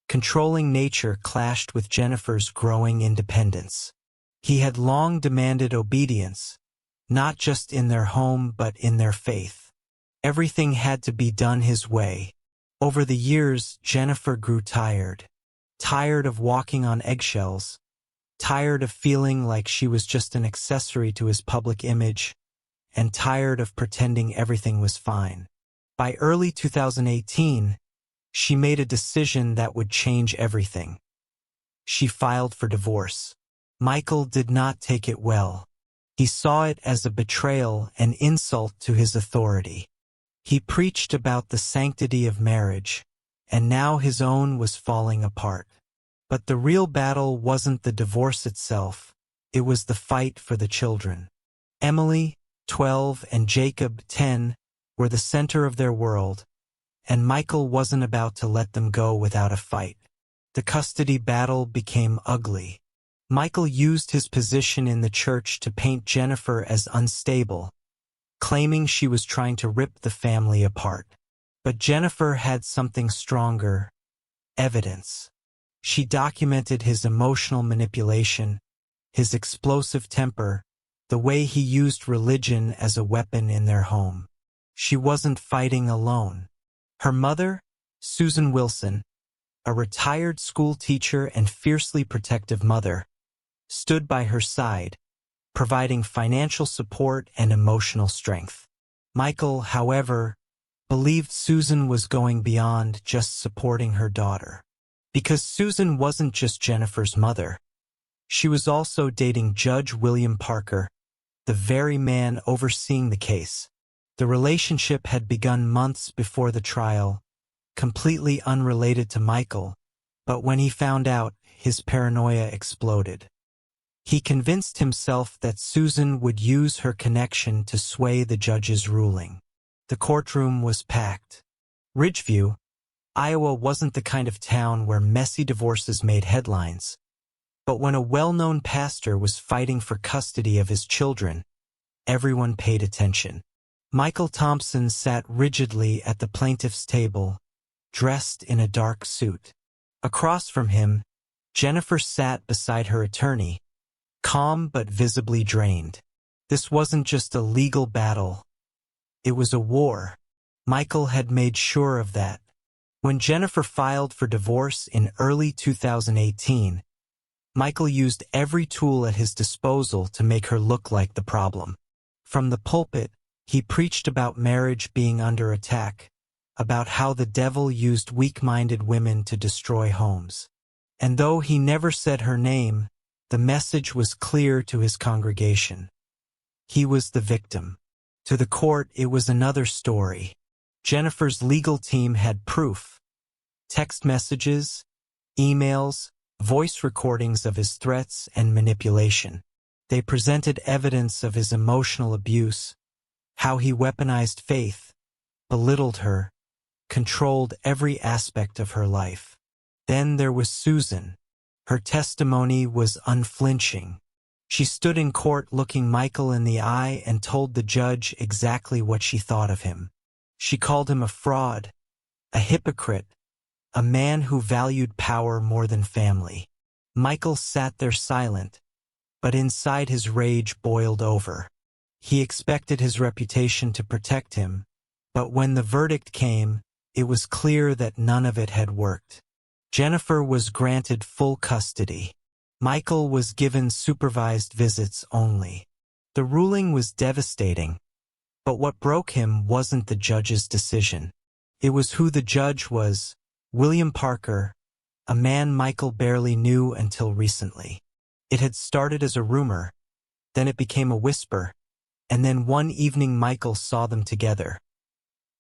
controlling nature clashed with Jennifer's growing independence. He had long demanded obedience, not just in their home but in their faith. Everything had to be done his way. Over the years, Jennifer grew tired of walking on eggshells, tired of feeling like she was just an accessory to his public image, and tired of pretending everything was fine. By early 2018, she made a decision that would change everything. She filed for divorce. Michael did not take it well. He saw it as a betrayal and insult to his authority. He preached about the sanctity of marriage, and now his own was falling apart. But the real battle wasn't the divorce itself, it was the fight for the children. Emily, 12, and Jacob, 10, were the center of their world, and Michael wasn't about to let them go without a fight. The custody battle became ugly. Michael used his position in the church to paint Jennifer as unstable, claiming she was trying to rip the family apart. But Jennifer had something stronger: evidence. She documented his emotional manipulation, his explosive temper, the way he used religion as a weapon in their home. She wasn't fighting alone. Her mother, Susan Wilson, a retired school teacher and fiercely protective mother, stood by her side, providing financial support and emotional strength. Michael, however, believed Susan was going beyond just supporting her daughter. Because Susan wasn't just Jennifer's mother. She was also dating Judge William Parker, the very man overseeing the case. The relationship had begun months before the trial, completely unrelated to Michael, but when he found out, his paranoia exploded. He convinced himself that Susan would use her connection to sway the judge's ruling. The courtroom was packed. Ridgeview, Iowa wasn't the kind of town where messy divorces made headlines. But when a well-known pastor was fighting for custody of his children, everyone paid attention. Michael Thompson sat rigidly at the plaintiff's table, dressed in a dark suit. Across from him, Jennifer sat beside her attorney, calm but visibly drained. This wasn't just a legal battle. It was a war. Michael had made sure of that. When Jennifer filed for divorce in early 2018, Michael used every tool at his disposal to make her look like the problem. From the pulpit, he preached about marriage being under attack, about how the devil used weak-minded women to destroy homes. And though he never said her name, the message was clear to his congregation. He was the victim. To the court, it was another story. Jennifer's legal team had proof: text messages, emails, voice recordings of his threats and manipulation. They presented evidence of his emotional abuse, how he weaponized faith, belittled her, controlled every aspect of her life. Then there was Susan. Her testimony was unflinching. She stood in court looking Michael in the eye and told the judge exactly what she thought of him. She called him a fraud, a hypocrite, a man who valued power more than family. Michael sat there silent, but inside his rage boiled over. He expected his reputation to protect him, but when the verdict came, it was clear that none of it had worked. Jennifer was granted full custody. Michael was given supervised visits only. The ruling was devastating. But what broke him wasn't the judge's decision. It was who the judge was: William Parker, a man Michael barely knew until recently. It had started as a rumor, then it became a whisper, and then one evening Michael saw them together.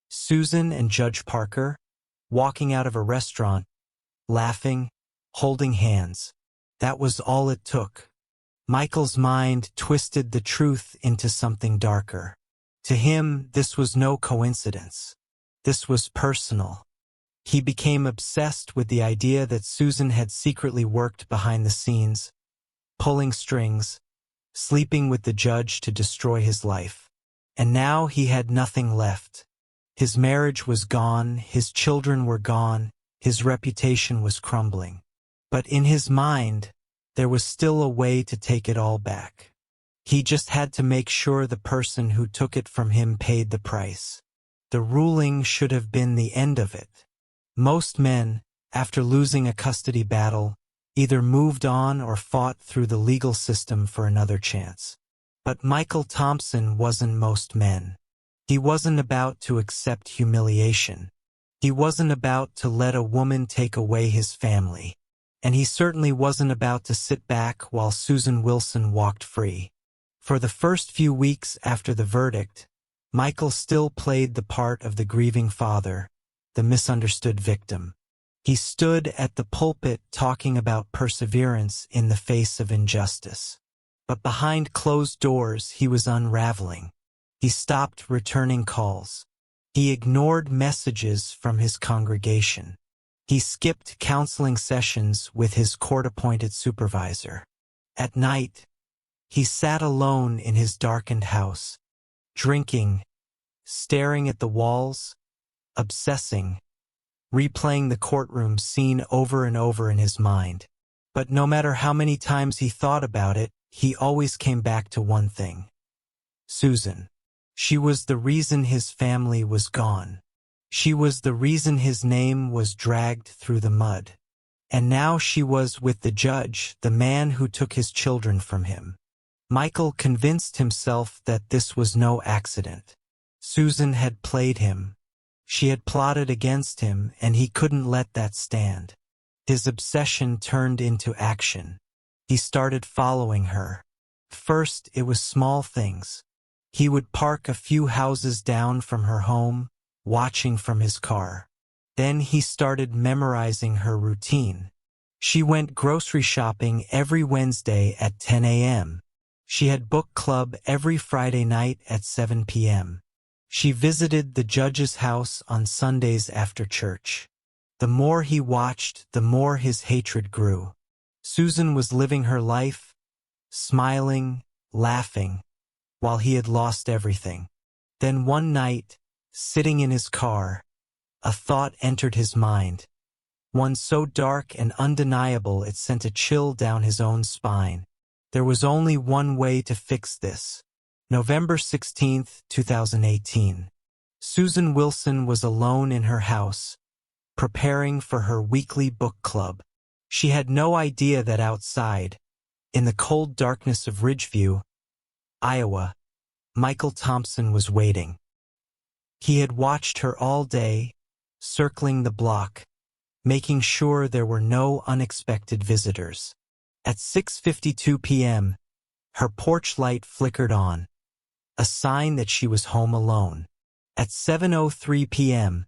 Susan and Judge Parker, walking out of a restaurant, laughing, holding hands. That was all it took. Michael's mind twisted the truth into something darker. To him, this was no coincidence. This was personal. He became obsessed with the idea that Susan had secretly worked behind the scenes, pulling strings, sleeping with the judge to destroy his life. And now he had nothing left. His marriage was gone, his children were gone, his reputation was crumbling. But in his mind, there was still a way to take it all back. He just had to make sure the person who took it from him paid the price. The ruling should have been the end of it. Most men, after losing a custody battle, either moved on or fought through the legal system for another chance. But Michael Thompson wasn't most men. He wasn't about to accept humiliation. He wasn't about to let a woman take away his family. And he certainly wasn't about to sit back while Susan Wilson walked free. For the first few weeks after the verdict, Michael still played the part of the grieving father, the misunderstood victim. He stood at the pulpit talking about perseverance in the face of injustice. But behind closed doors, he was unraveling. He stopped returning calls. He ignored messages from his congregation. He skipped counseling sessions with his court-appointed supervisor. At night, he sat alone in his darkened house, drinking, staring at the walls, obsessing, replaying the courtroom scene over and over in his mind. But no matter how many times he thought about it, he always came back to one thing. Susan. She was the reason his family was gone. She was the reason his name was dragged through the mud. And now she was with the judge, the man who took his children from him. Michael convinced himself that this was no accident. Susan had played him. She had plotted against him, and he couldn't let that stand. His obsession turned into action. He started following her. First, it was small things. He would park a few houses down from her home, watching from his car. Then he started memorizing her routine. She went grocery shopping every Wednesday at 10 a.m. She had book club every Friday night at 7 p.m. She visited the judge's house on Sundays after church. The more he watched, the more his hatred grew. Susan was living her life, smiling, laughing, while he had lost everything. Then one night, sitting in his car, a thought entered his mind. One so dark and undeniable it sent a chill down his own spine. There was only one way to fix this. November 16, 2018. Susan Wilson was alone in her house, preparing for her weekly book club. She had no idea that outside, in the cold darkness of Ridgeview, Iowa, Michael Thompson was waiting. He had watched her all day, circling the block, making sure there were no unexpected visitors. At 6:52 p.m., her porch light flickered on, a sign that she was home alone. At 7:03 p.m.,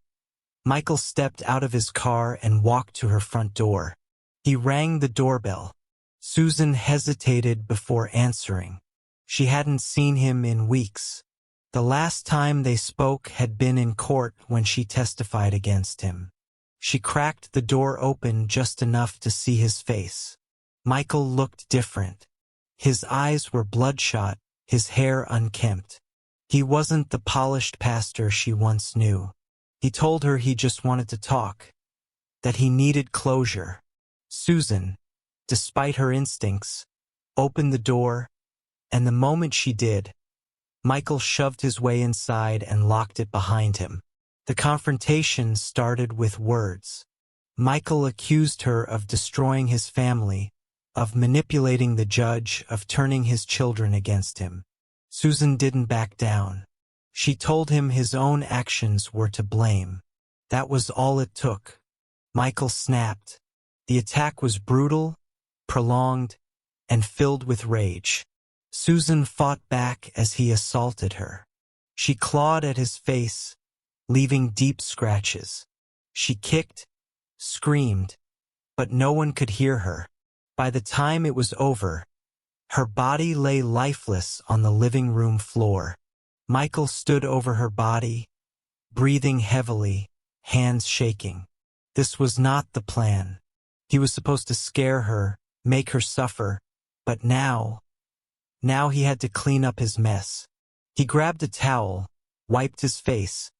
Michael stepped out of his car and walked to her front door. He rang the doorbell. Susan hesitated before answering. She hadn't seen him in weeks. The last time they spoke had been in court when she testified against him. She cracked the door open just enough to see his face. Michael looked different. His eyes were bloodshot, his hair unkempt. He wasn't the polished pastor she once knew. He told her he just wanted to talk, that he needed closure. Susan, despite her instincts, opened the door, and the moment she did, Michael shoved his way inside and locked it behind him. The confrontation started with words. Michael accused her of destroying his family, of manipulating the judge, of turning his children against him. Susan didn't back down. She told him his own actions were to blame. That was all it took. Michael snapped. The attack was brutal, prolonged, and filled with rage. Susan fought back as he assaulted her. She clawed at his face, leaving deep scratches. She kicked, screamed, but no one could hear her. By the time it was over, her body lay lifeless on the living room floor. Michael stood over her body, breathing heavily, hands shaking. This was not the plan. He was supposed to scare her, make her suffer, but now he had to clean up his mess. He grabbed a towel, wiped his face,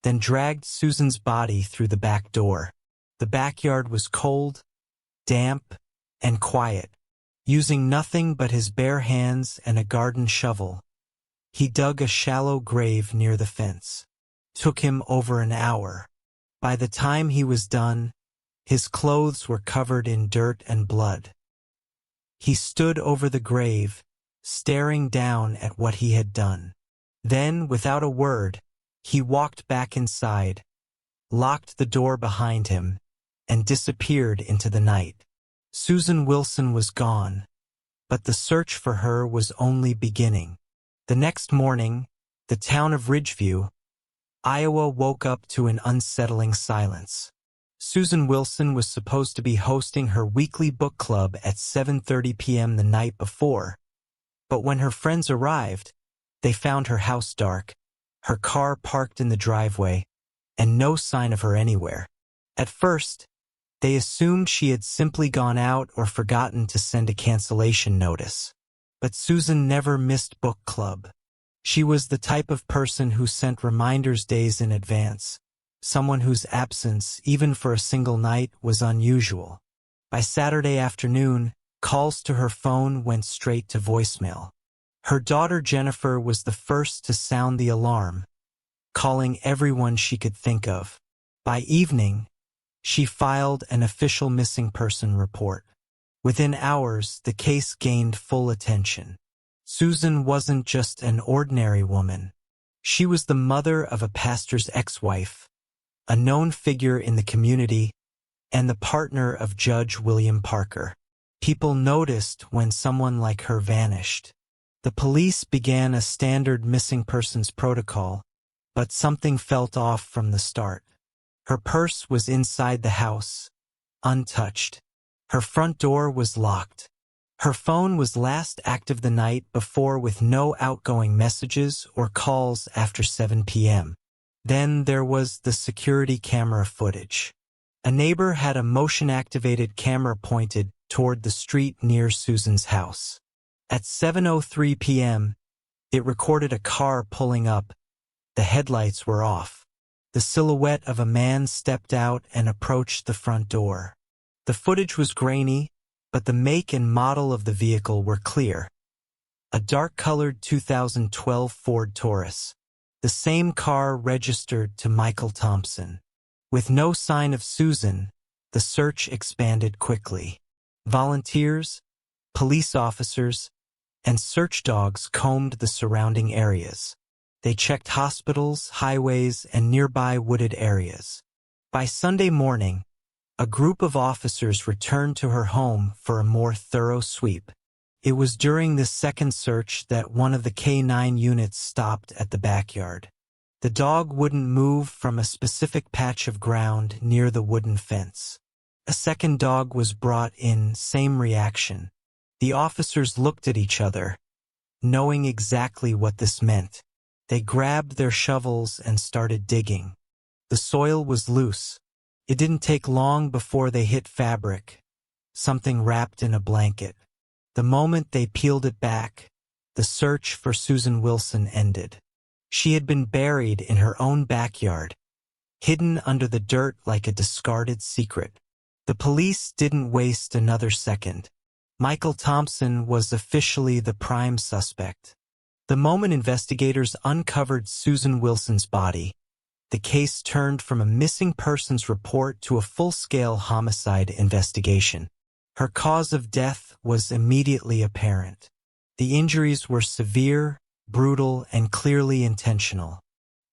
then dragged Susan's body through the back door. The backyard was cold, damp, and quiet. Using nothing but his bare hands and a garden shovel, he dug a shallow grave near the fence. Took him over an hour. By the time he was done, his clothes were covered in dirt and blood. He stood over the grave, staring down at what he had done. Then, without a word, he walked back inside, locked the door behind him, and disappeared into the night. Susan Wilson was gone, but the search for her was only beginning. The next morning, the town of Ridgeview, Iowa woke up to an unsettling silence. Susan Wilson was supposed to be hosting her weekly book club at 7:30 p.m. the night before, but when her friends arrived, they found her house dark, her car parked in the driveway, and no sign of her anywhere. At first, they assumed she had simply gone out or forgotten to send a cancellation notice. But Susan never missed book club. She was the type of person who sent reminders days in advance, someone whose absence, even for a single night, was unusual. By Saturday afternoon, calls to her phone went straight to voicemail. Her daughter Jennifer was the first to sound the alarm, calling everyone she could think of. By evening, she filed an official missing person report. Within hours, the case gained full attention. Susan wasn't just an ordinary woman. She was the mother of a pastor's ex-wife, a known figure in the community, and the partner of Judge William Parker. People noticed when someone like her vanished. The police began a standard missing persons protocol, but something felt off from the start. Her purse was inside the house, untouched. Her front door was locked. Her phone was last active the night before with no outgoing messages or calls after 7 p.m. Then there was the security camera footage. A neighbor had a motion-activated camera pointed toward the street near Susan's house. At 7:03 p.m., it recorded a car pulling up. The headlights were off. The silhouette of a man stepped out and approached the front door. The footage was grainy, but the make and model of the vehicle were clear. A dark-colored 2012 Ford Taurus. The same car registered to Michael Thompson. With no sign of Susan, the search expanded quickly. Volunteers, police officers, and search dogs combed the surrounding areas. They checked hospitals, highways, and nearby wooded areas. By Sunday morning, a group of officers returned to her home for a more thorough sweep. It was during this second search that one of the K-9 units stopped at the backyard. The dog wouldn't move from a specific patch of ground near the wooden fence. A second dog was brought in, same reaction. The officers looked at each other, knowing exactly what this meant. They grabbed their shovels and started digging. The soil was loose. It didn't take long before they hit fabric, something wrapped in a blanket. The moment they peeled it back, the search for Susan Wilson ended. She had been buried in her own backyard, hidden under the dirt like a discarded secret. The police didn't waste another second. Michael Thompson was officially the prime suspect. The moment investigators uncovered Susan Wilson's body, the case turned from a missing persons report to a full-scale homicide investigation. Her cause of death was immediately apparent. The injuries were severe, brutal, and clearly intentional.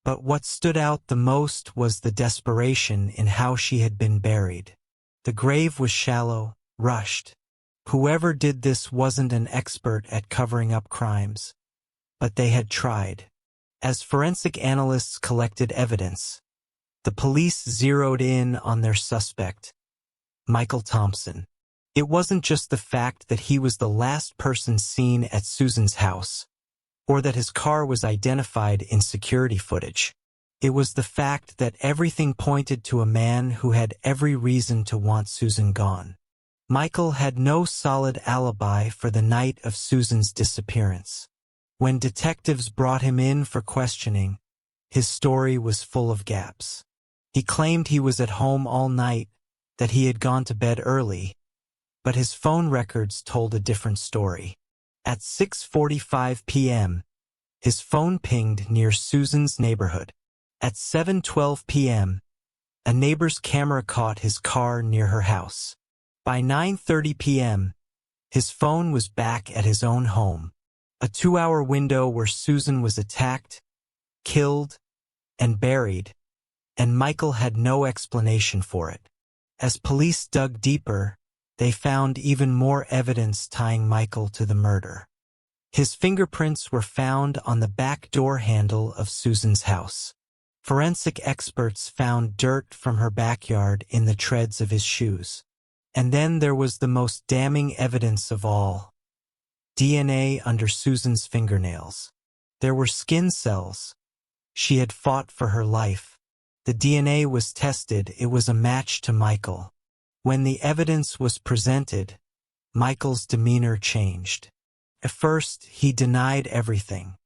But what stood out the most was the desperation in how she had been buried. The grave was shallow, rushed. Whoever did this wasn't an expert at covering up crimes, but they had tried. As forensic analysts collected evidence, the police zeroed in on their suspect, Michael Thompson. It wasn't just the fact that he was the last person seen at Susan's house, or that his car was identified in security footage. It was the fact that everything pointed to a man who had every reason to want Susan gone. Michael had no solid alibi for the night of Susan's disappearance. When detectives brought him in for questioning, his story was full of gaps. He claimed he was at home all night, that he had gone to bed early, but his phone records told a different story. At 6:45 p.m., his phone pinged near Susan's neighborhood. At 7:12 p.m., a neighbor's camera caught his car near her house. By 9:30 p.m., his phone was back at his own home. A 2-hour window where Susan was attacked, killed, and buried, and Michael had no explanation for it. As police dug deeper, they found even more evidence tying Michael to the murder. His fingerprints were found on the back door handle of Susan's house. Forensic experts found dirt from her backyard in the treads of his shoes. And then there was the most damning evidence of all: DNA under Susan's fingernails. There were skin cells. She had fought for her life. The DNA was tested. It was a match to Michael. When the evidence was presented, Michael's demeanor changed. At first, he denied everything.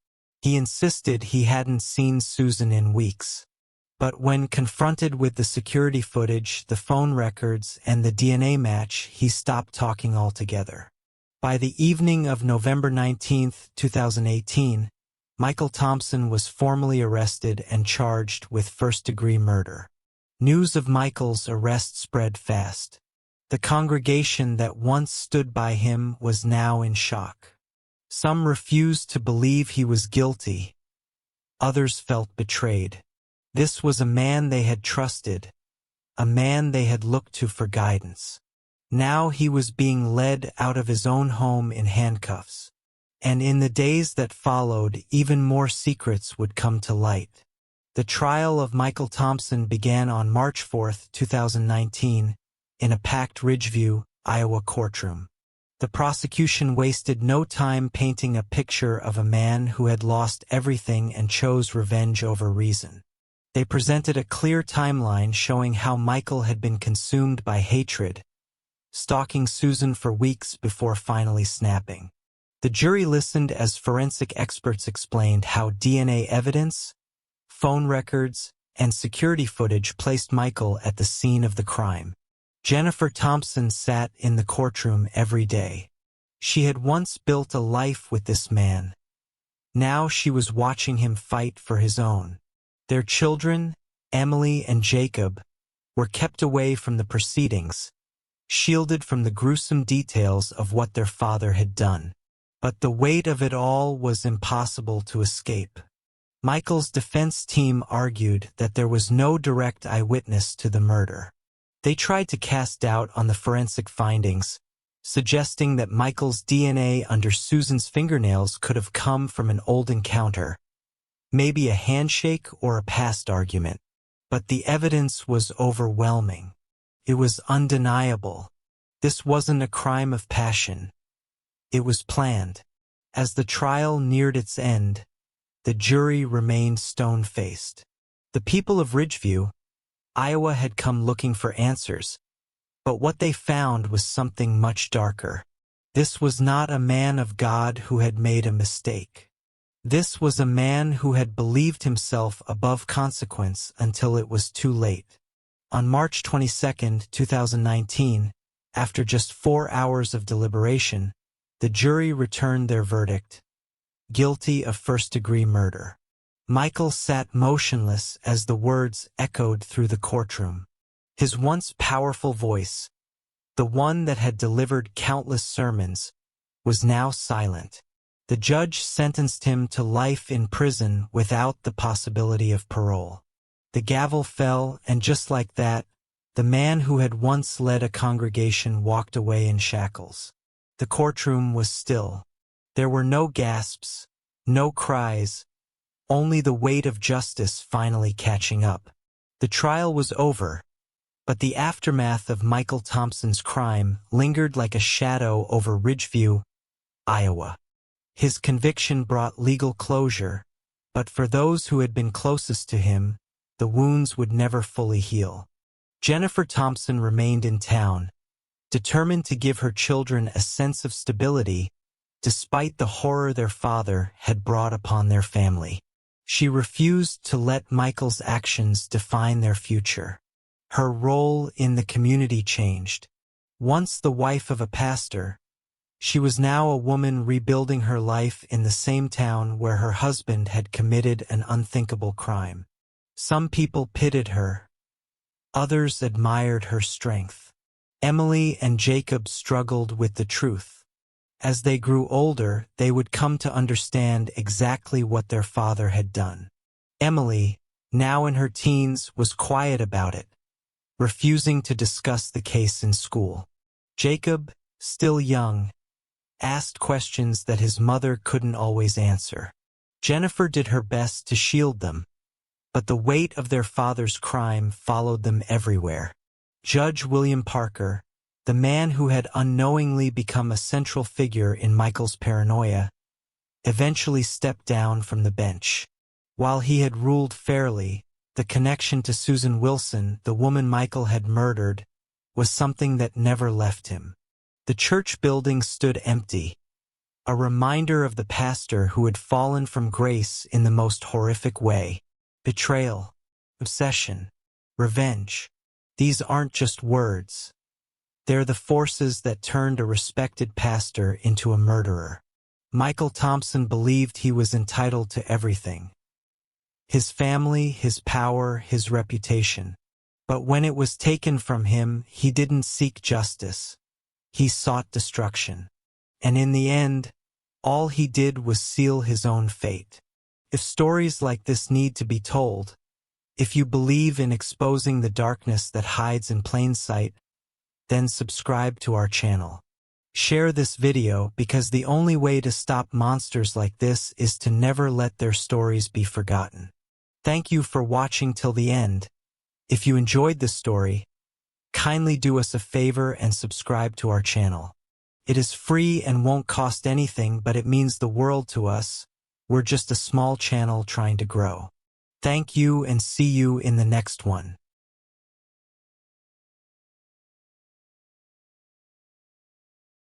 He insisted he hadn't seen Susan in weeks. But when confronted with the security footage, the phone records, and the DNA match, he stopped talking altogether. By the evening of November 19, 2018, Michael Thompson was formally arrested and charged with first-degree murder. News of Michael's arrest spread fast. The congregation that once stood by him was now in shock. Some refused to believe he was guilty. Others felt betrayed. This was a man they had trusted, a man they had looked to for guidance. Now he was being led out of his own home in handcuffs. And in the days that followed, even more secrets would come to light. The trial of Michael Thompson began on March 4, 2019, in a packed Ridgeview, Iowa courtroom. The prosecution wasted no time painting a picture of a man who had lost everything and chose revenge over reason. They presented a clear timeline showing how Michael had been consumed by hatred, stalking Susan for weeks before finally snapping. The jury listened as forensic experts explained how DNA evidence, phone records, and security footage placed Michael at the scene of the crime. Jennifer Thompson sat in the courtroom every day. She had once built a life with this man. Now she was watching him fight for his own. Their children, Emily and Jacob, were kept away from the proceedings, shielded from the gruesome details of what their father had done. But the weight of it all was impossible to escape. Michael's defense team argued that there was no direct eyewitness to the murder. They tried to cast doubt on the forensic findings, suggesting that Michael's DNA under Susan's fingernails could have come from an old encounter, maybe a handshake or a past argument. But the evidence was overwhelming. It was undeniable. This wasn't a crime of passion. It was planned. As the trial neared its end, the jury remained stone-faced. The people of Ridgeview, Iowa, had come looking for answers, but what they found was something much darker. This was not a man of God who had made a mistake. This was a man who had believed himself above consequence until it was too late. On March 22, 2019, after just 4 hours of deliberation, the jury returned their verdict: guilty of first-degree murder. Michael sat motionless as the words echoed through the courtroom. His once powerful voice, the one that had delivered countless sermons, was now silent. The judge sentenced him to life in prison without the possibility of parole. The gavel fell, and just like that, the man who had once led a congregation walked away in shackles. The courtroom was still. There were no gasps, no cries, only the weight of justice finally catching up. The trial was over, but the aftermath of Michael Thompson's crime lingered like a shadow over Ridgeview, Iowa. His conviction brought legal closure, but for those who had been closest to him, the wounds would never fully heal. Jennifer Thompson remained in town, determined to give her children a sense of stability despite the horror their father had brought upon their family. She refused to let Michael's actions define their future. Her role in the community changed. Once the wife of a pastor, she was now a woman rebuilding her life in the same town where her husband had committed an unthinkable crime. Some people pitied her. Others admired her strength. Emily and Jacob struggled with the truth. As they grew older, they would come to understand exactly what their father had done. Emily, now in her teens, was quiet about it, refusing to discuss the case in school. Jacob, still young, asked questions that his mother couldn't always answer. Jennifer did her best to shield them, but the weight of their father's crime followed them everywhere. Judge William Parker, the man who had unknowingly become a central figure in Michael's paranoia, eventually stepped down from the bench. While he had ruled fairly, the connection to Susan Wilson, the woman Michael had murdered, was something that never left him. The church building stood empty, a reminder of the pastor who had fallen from grace in the most horrific way. Betrayal, obsession, revenge. These aren't just words. They're the forces that turned a respected pastor into a murderer. Michael Thompson believed he was entitled to everything. His family, his power, his reputation. But when it was taken from him, he didn't seek justice. He sought destruction. And in the end, all he did was seal his own fate. If stories like this need to be told, if you believe in exposing the darkness that hides in plain sight, then subscribe to our channel. Share this video because the only way to stop monsters like this is to never let their stories be forgotten. Thank you for watching till the end. If you enjoyed this story, kindly do us a favor and subscribe to our channel. It is free and won't cost anything, but it means the world to us. We're just a small channel trying to grow. Thank you and see you in the next one.